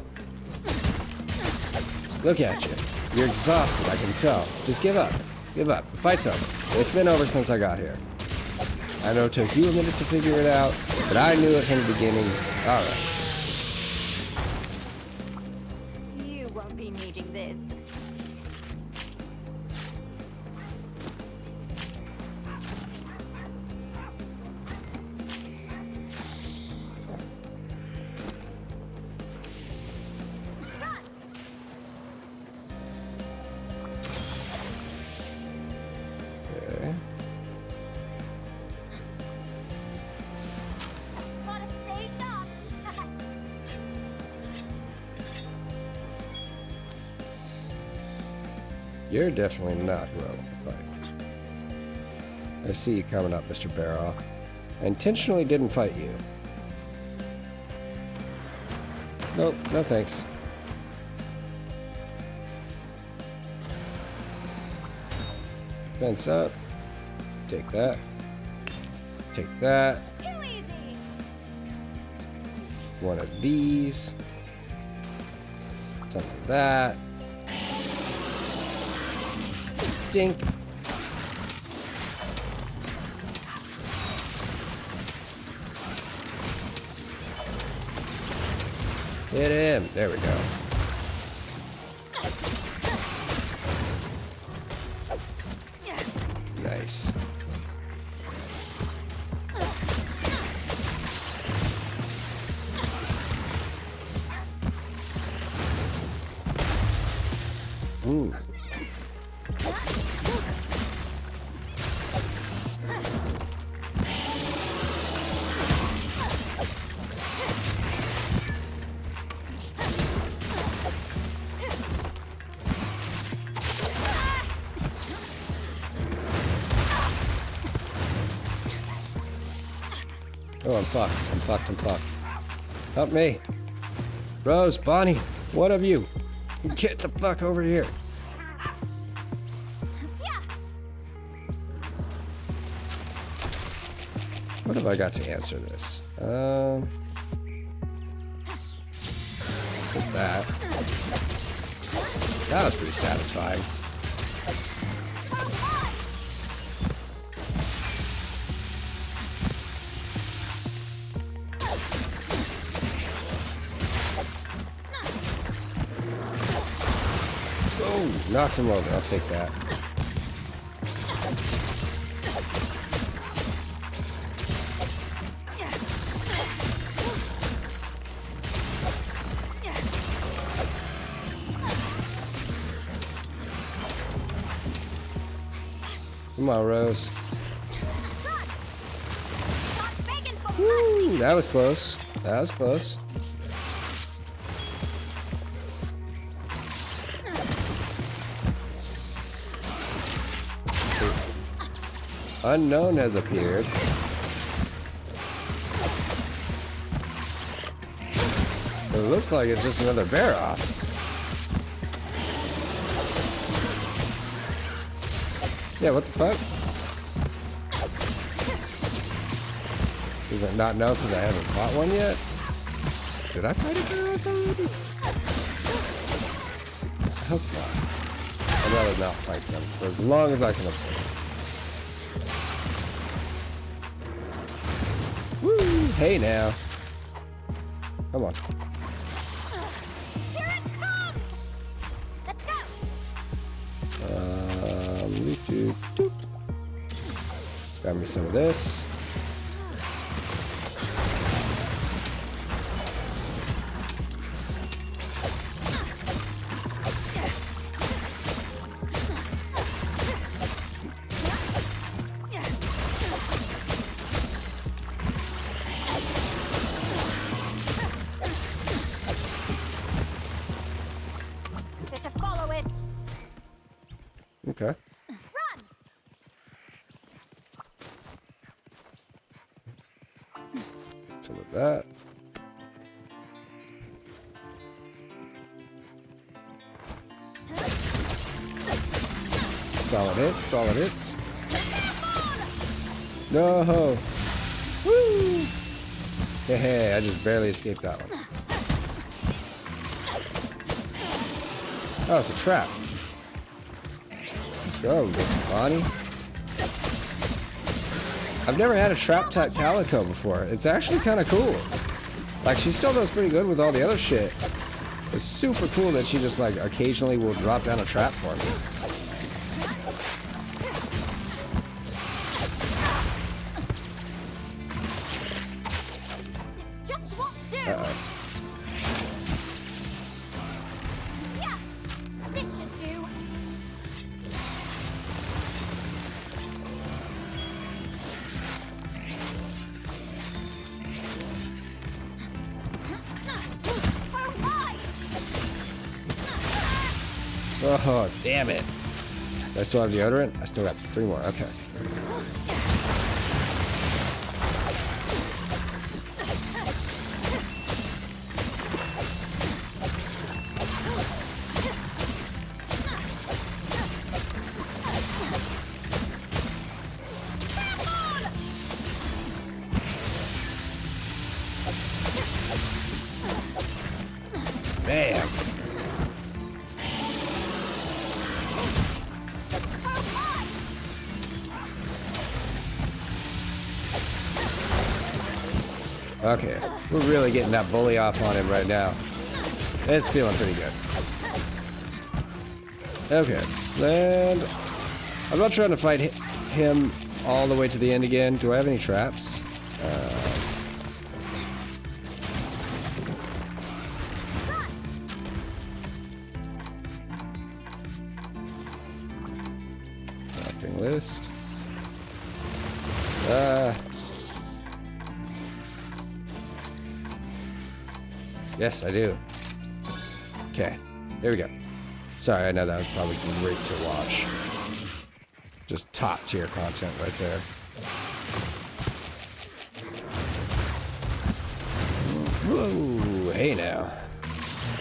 Look at you. You're exhausted, I can tell. Just give up. Give up. The fight's over. It's been over since I got here. I know it took you a minute to figure it out, but I knew it from the beginning. Alright. You won't be needing this. Okay. Gotta stay sharp. You're definitely not who I want to fight. I see you coming up, Mr. Baroff. I intentionally didn't fight you. Nope, no thanks. Fence up. Take that. Take that. Too easy. One of these. Some of that. Dink. Hit him. There we go. Nice. Ooh. Oh, I'm fucked. I'm fucked. I'm fucked. Help me. Rose, Bonnie, one of you. Get the fuck over here. What have I got to answer this? What's that? That was pretty satisfying. Oh, knocks him over. I'll take that. Come on, Rose. Woo, that was close. That was close. Unknown has appeared. It looks like it's just another bear off. Yeah, what the fuck? Does it not know because I haven't fought one yet? Did I fight a bear off already? I hope not. I'd rather not fight them for as long as I can avoid it. Woo! Hey now. Come on. Here it comes. Let's go. Doop. Grab me some of this. Better follow it. Okay. Run! Some of that. Solid hits, solid hits. No! Woo! Hey, I just barely escaped that one. Oh, it's a trap. Let's go, big Bonnie. I've never had a trap type Calico before. It's actually kind of cool. Like, she still does pretty good with all the other shit. It's super cool that she just, like, occasionally will drop down a trap for me. This just won't do. Yeah, this should do. Oh, damn it. Do I still have deodorant? I still got 3 more. Okay. Bam. Okay, we're really getting that bully off on him right now. It's feeling pretty good. Okay, and I'm not trying to fight him all the way to the end again. Do I have any traps? Crafting list. Yes, I do. Okay, there we go. Sorry, I know that was probably great to watch. Just top tier content right there. Whoa, hey now.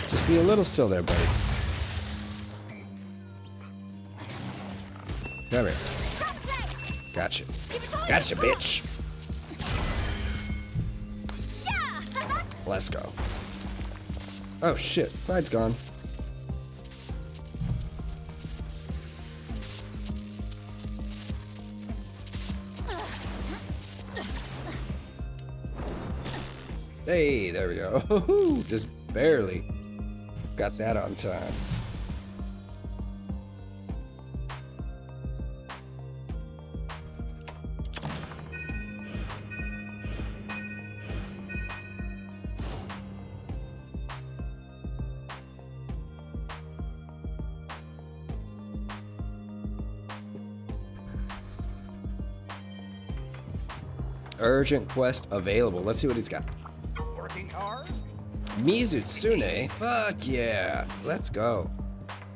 Just be a little still there, buddy. Come here. Gotcha. Gotcha, bitch. Let's go. Oh shit, ride's gone. Hey, there we go. Just barely got that on time. Urgent quest available. Let's see what he's got. Working hard? Mizutsune? Fuck yeah. Let's go.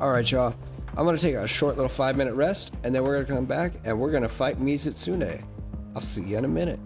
Alright, y'all. I'm gonna take a short little 5-minute rest, and then we're gonna come back and we're gonna fight Mizutsune. I'll see you in a minute.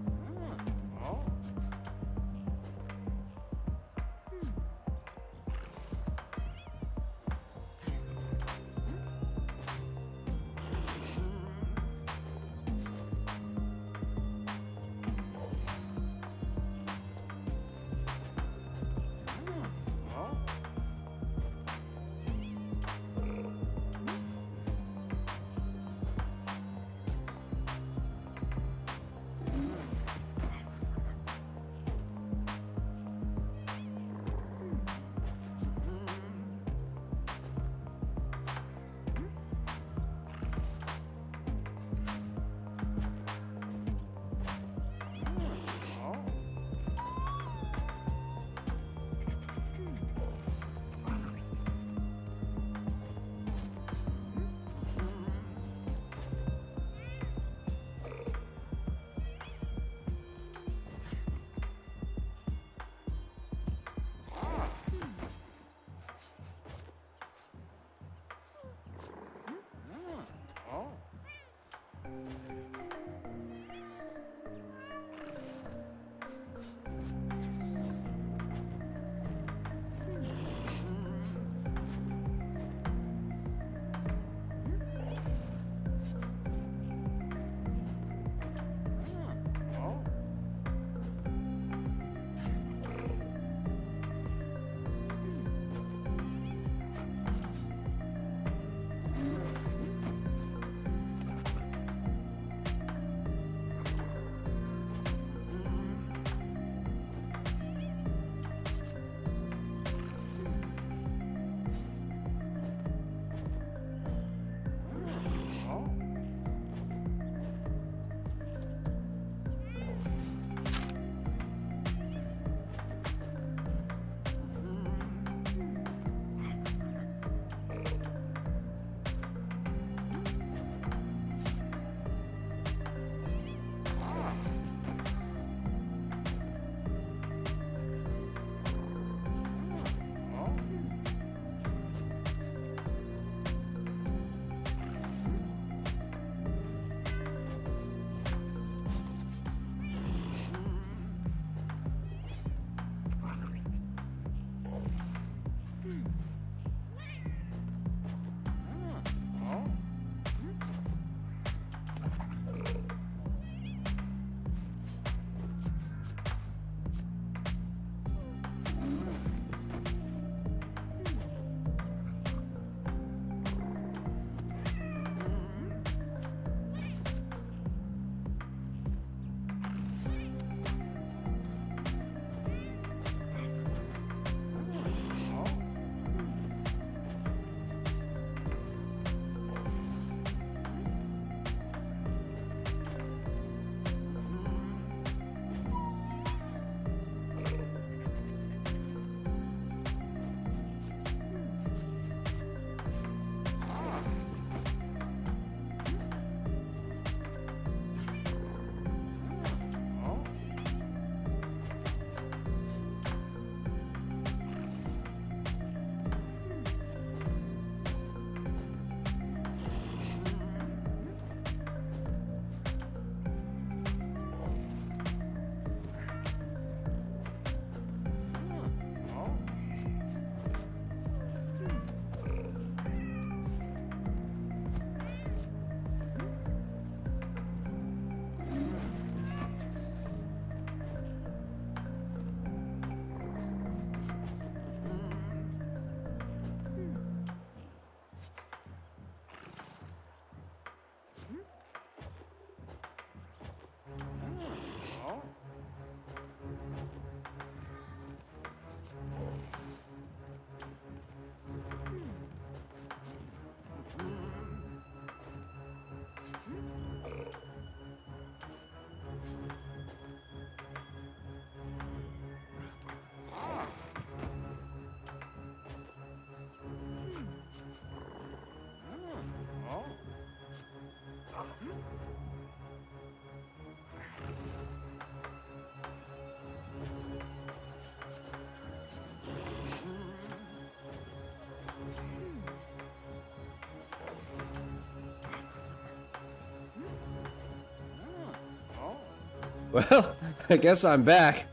Well, I guess I'm back.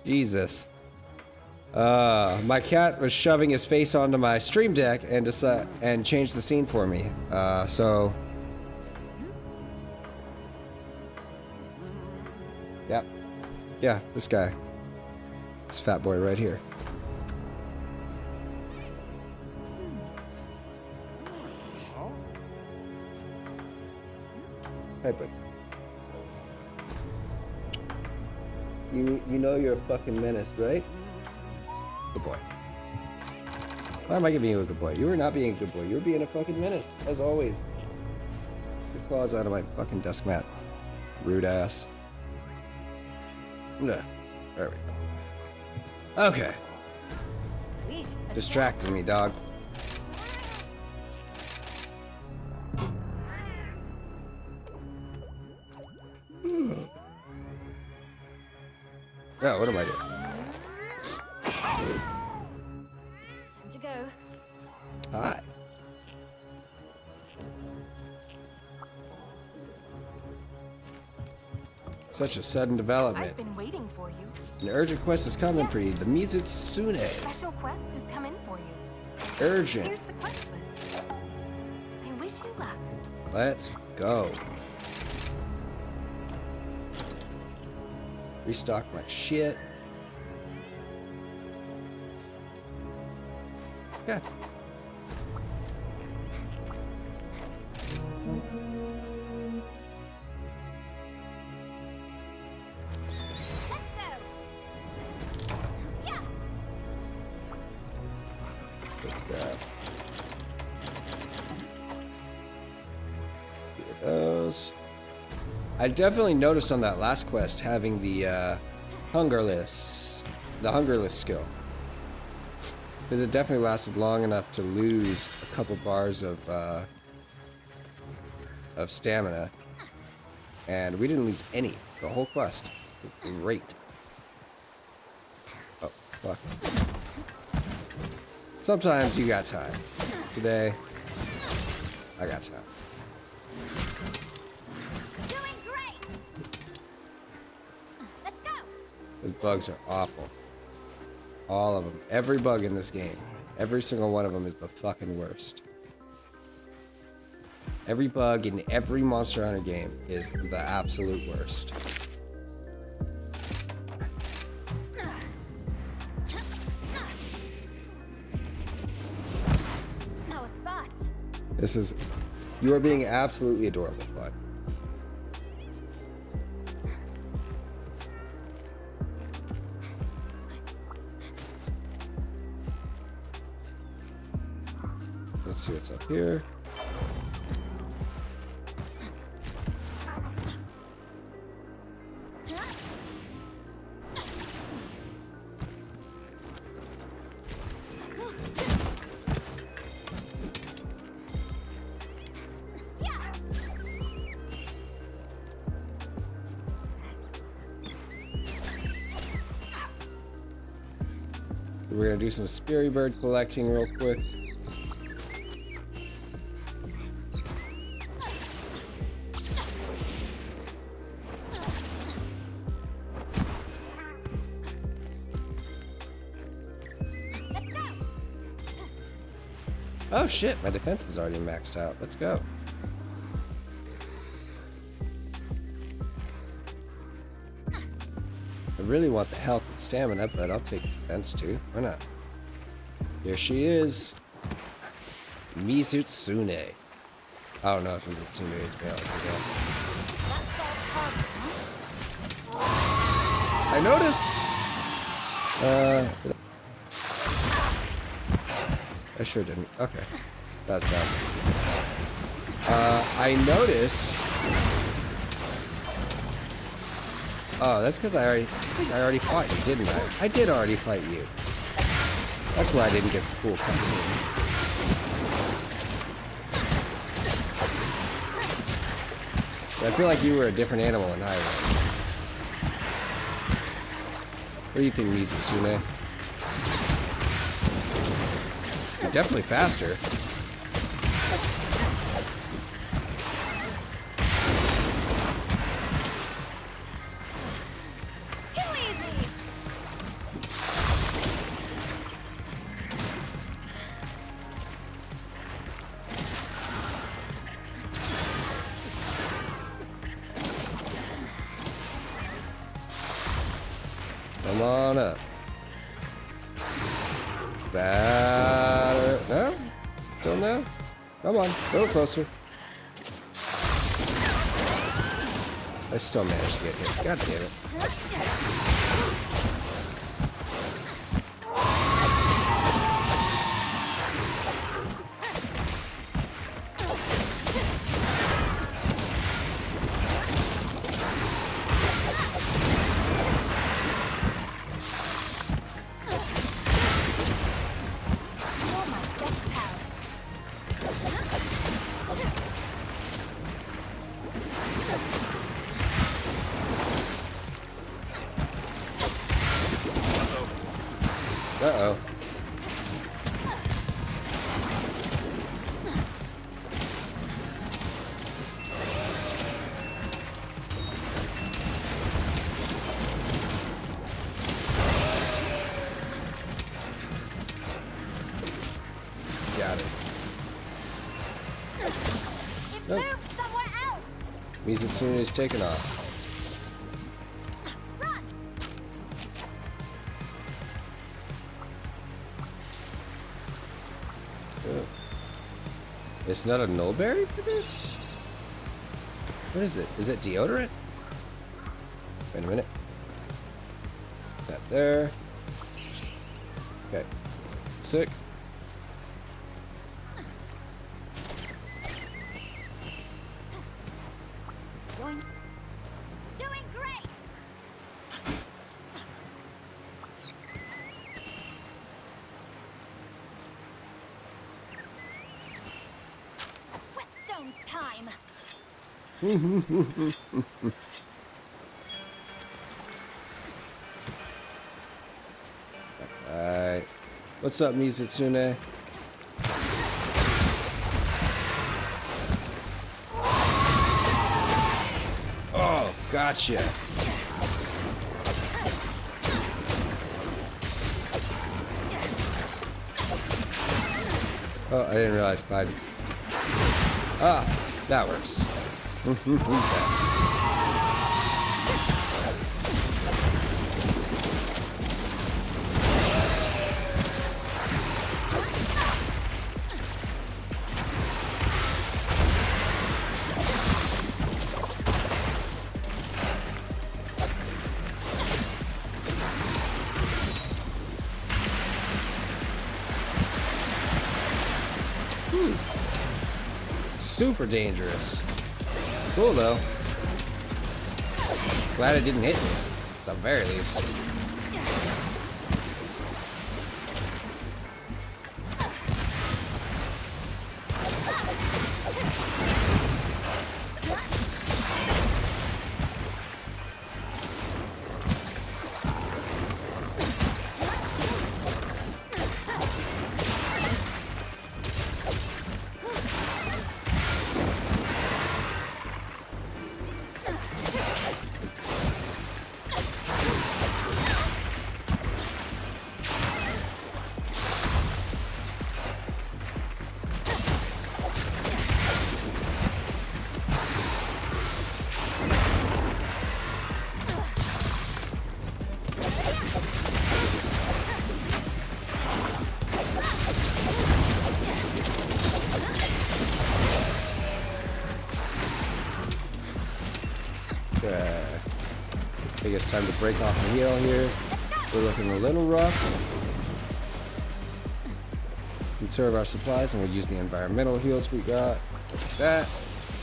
Jesus. My cat was shoving his face onto my stream deck and changed the scene for me. So. Yep. Yeah, this guy. This fat boy right here. Hey, bud. You know you're a fucking menace, right? Good boy. Why am I giving you a good boy? You were not being a good boy. You were being a fucking menace, as always. Your claws out of my fucking desk mat. Rude ass. Yeah. There we go. Okay. Sweet. Distracting me, dog. Oh, what am I doing? Time to go. Hi. Such a sudden development. I've been waiting for you. An urgent quest is coming for you. The Mizutsune. Special quest has come in for you. Urgent. Here's the quest list. I wish you luck. Let's go. Restock my shit. Yeah. Let's go. Yeah. Let's go. Here those. I definitely noticed on that last quest having the hungerless skill. Because it definitely lasted long enough to lose a couple bars of stamina. And we didn't lose any. The whole quest was great. Oh, fuck. Sometimes you got time. Today, I got time. Doing great. Let's go. Those bugs are awful. All of them. Every bug in this game. Every single one of them is the fucking worst. Every bug in every Monster Hunter game is the absolute worst. That was fast. This is... You are being absolutely adorable, bud. Let's see what's up here. We're gonna do some Speary Bird collecting real quick. Let's go. Oh shit, my defense is already maxed out. Let's go. I really want the health and stamina, but I'll take defense too. Why not? Here she is. Mizutsune. I don't know if Mizutsune is male or female. That's our target. I notice. I sure didn't. Okay, that's done. I notice. Oh, that's because I already fought you, didn't I? I did already fight you. That's why I didn't get the cool cutscene. I feel like you were a different animal in Highway. What do you think, Mizusune? You're definitely faster. Too easy. Come on up. Batter. No? Still no? Come on. A little closer. I still managed to get hit. God damn it. You're my best pal. Uh-oh. Got it. It Nope. moved somewhere else. Mizusune is taking off. Run. It's not a nullberry for this? What is it? Is it deodorant? Wait a minute. That there. Okay. Sick. Doing great. Whetstone time. Alright. What's up, Mizusune? Oh, gotcha. Oh, I didn't realize Biden. Ah, that works. Who's back? Super dangerous. Cool though. Glad it didn't hit me, at the very least. Okay. I think it's time to break off the heel here. We're looking a little rough. Conserve our supplies and we'll use the environmental heals we got. Like that.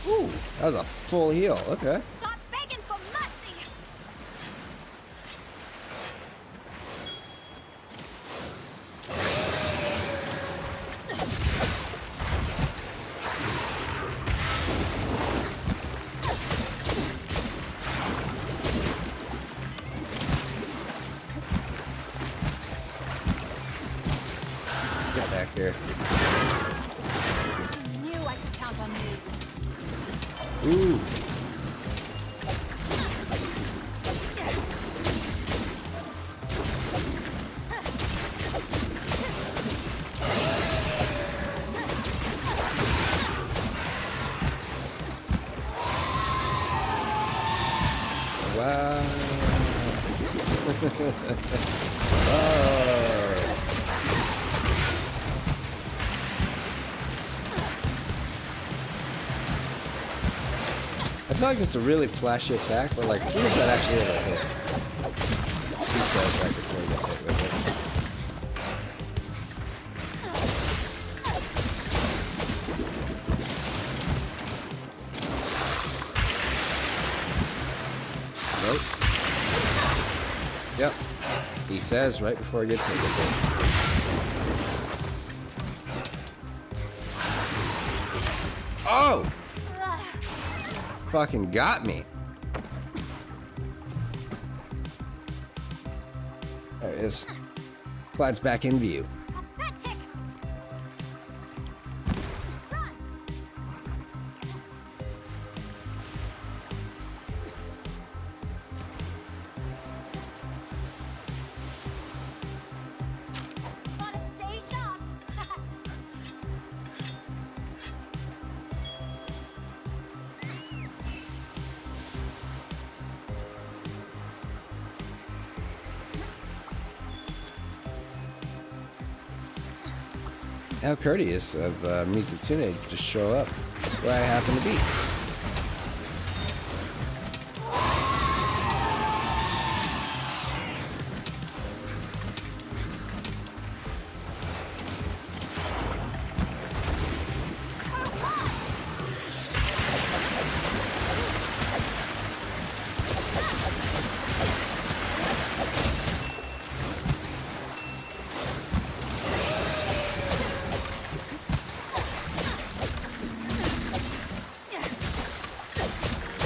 Ooh, that was a full heal. Okay. Stop begging for mercy. Get back here. I knew I could count on you. Ooh. Wow. Oh. I feel like it's a really flashy attack, but like, who does that actually ever hit? He says right before he gets hit with it. Nope. Yep. He says right before he gets hit with it. Oh! Fucking got me. There it is. Clyde's back in view. Pathetic. Gotta stay sharp. How courteous of MrThumb to just show up where I happen to be.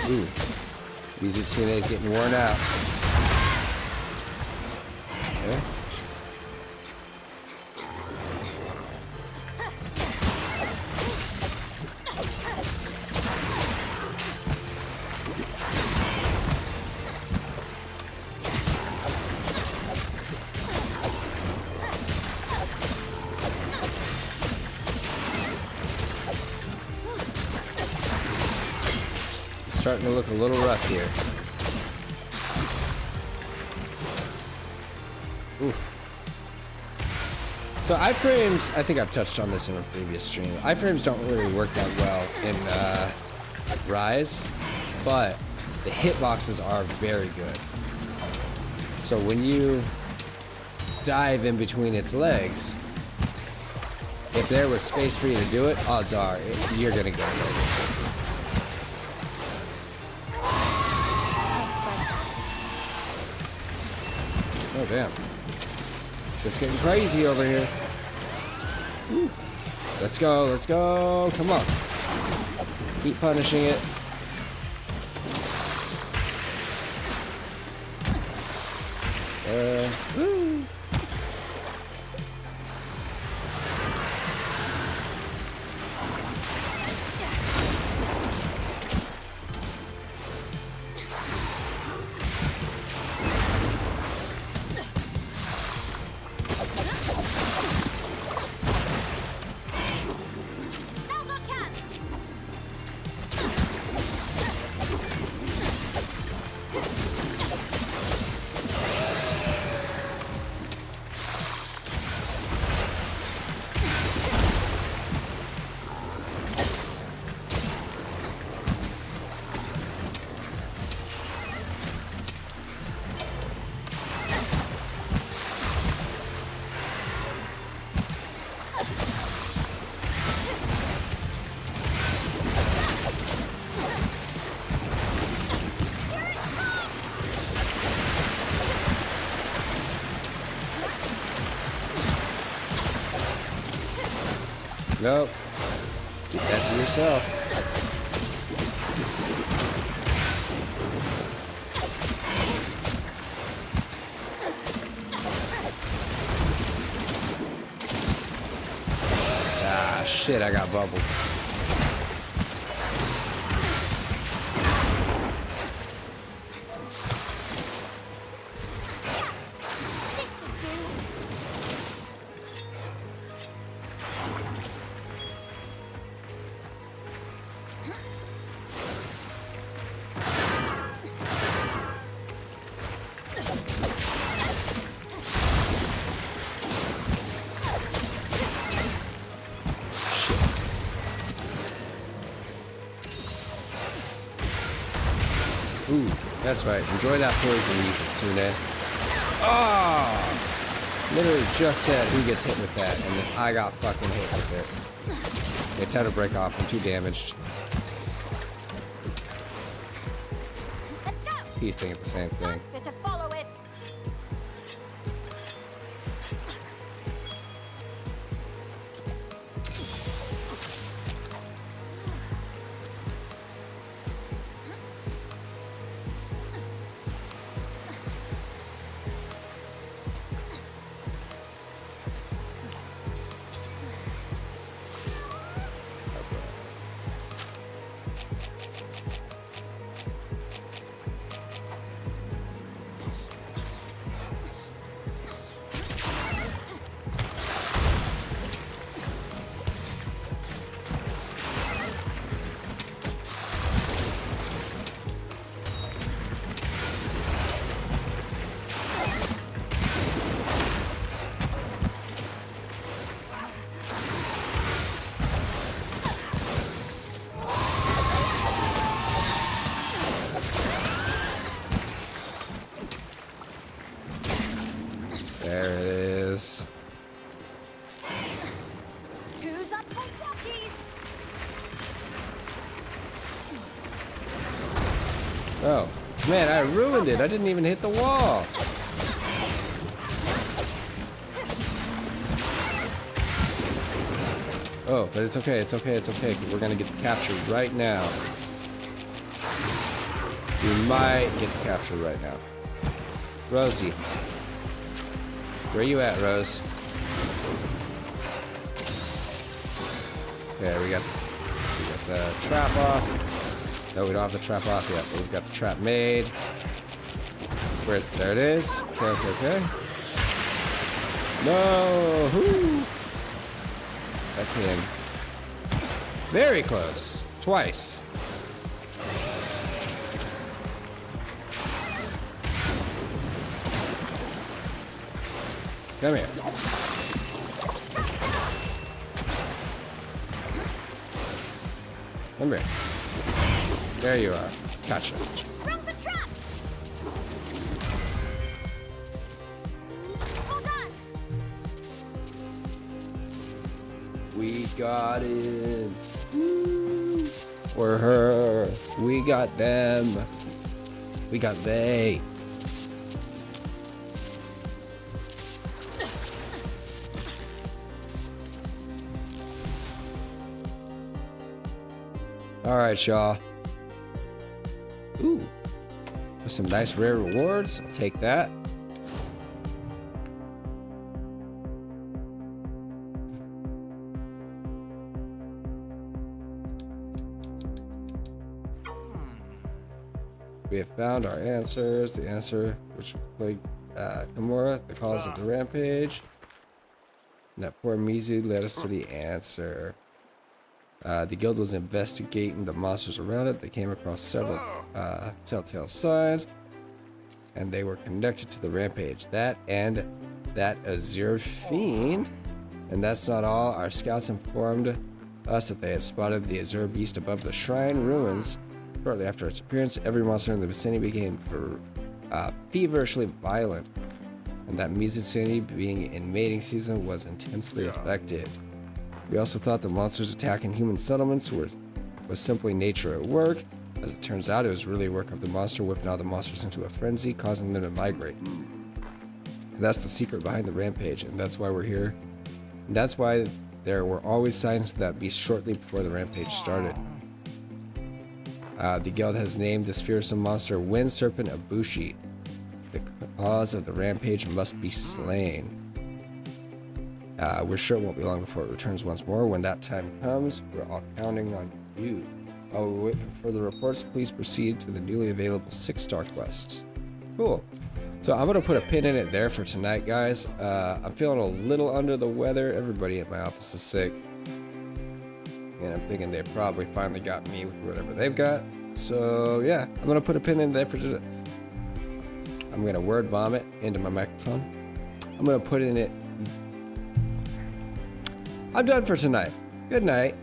Ooh, MrThumb is getting worn out. Okay. Starting to look a little rough here. Oof. So iframes, I think I've touched on this in a previous stream. Iframes don't really work that well in Rise, but the hitboxes are very good. So when you dive in between its legs, if there was space for you to do it, odds are you're gonna get it. Oh, damn. Just getting crazy over here. Woo. Let's go, let's go. Come on. Keep punishing it. Woo. Now's our chance. Nope. Keep that to yourself. shit, I got bubbled. This should do. Ooh, that's right. Enjoy that poison music, Tsune. Oh! Literally just said who gets hit with that, and then I got fucking hit with it. Okay, time to break off. I'm too damaged. Let's go. He's thinking the same thing. Better follow it. There it is. Who's up for walkies? Oh, man, I ruined it. I didn't even hit the wall. Oh, but it's okay, it's okay, it's okay. 'Cause we're gonna get the capture right now. We might get the capture right now. Rosie. Where you at, Rose? Okay, we got the trap off. No, we don't have the trap off yet, but we've got the trap made. There it is. Okay, okay, okay. No! Whoo! That came very close. Twice. Come here. Come here. There you are. Gotcha. Sprung the trap. Hold on. We got him. Woo. Or her. We got them. We got they. All right, y'all. Ooh. There's some nice rare rewards. I'll take that. We have found our answers. The answer which plagued Gamora, the cause of the rampage. And that poor Mizu led us to the answer. The guild was investigating the monsters around it. They came across several telltale signs, and they were connected to the rampage. That and that Azure Fiend. And that's not all. Our scouts informed us that they had spotted the Azure Beast above the shrine ruins. Shortly after its appearance, every monster in the vicinity became feverishly violent, and that Mizu's sanity, being in mating season, was intensely affected. We also thought the monsters attacking human settlements was simply nature at work. As it turns out, it was really work of the monster whipping all the monsters into a frenzy, causing them to migrate. And that's the secret behind the rampage, and that's why we're here. And that's why there were always signs of that beast shortly before the rampage started. The guild has named this fearsome monster Wind Serpent Ibushi. The cause of the rampage must be slain. We're sure it won't be long before it returns once more. When that time comes, we're all counting on you. While we wait for further reports, please proceed to the newly available 6-star quests. Cool. So I'm going to put a pin in it there for tonight, guys. I'm feeling a little under the weather. Everybody at my office is sick. And I'm thinking they probably finally got me with whatever they've got. So yeah, I'm going to put a pin in there for today. I'm going to word vomit into my microphone. I'm going to put in it. I'm done for tonight. Good night.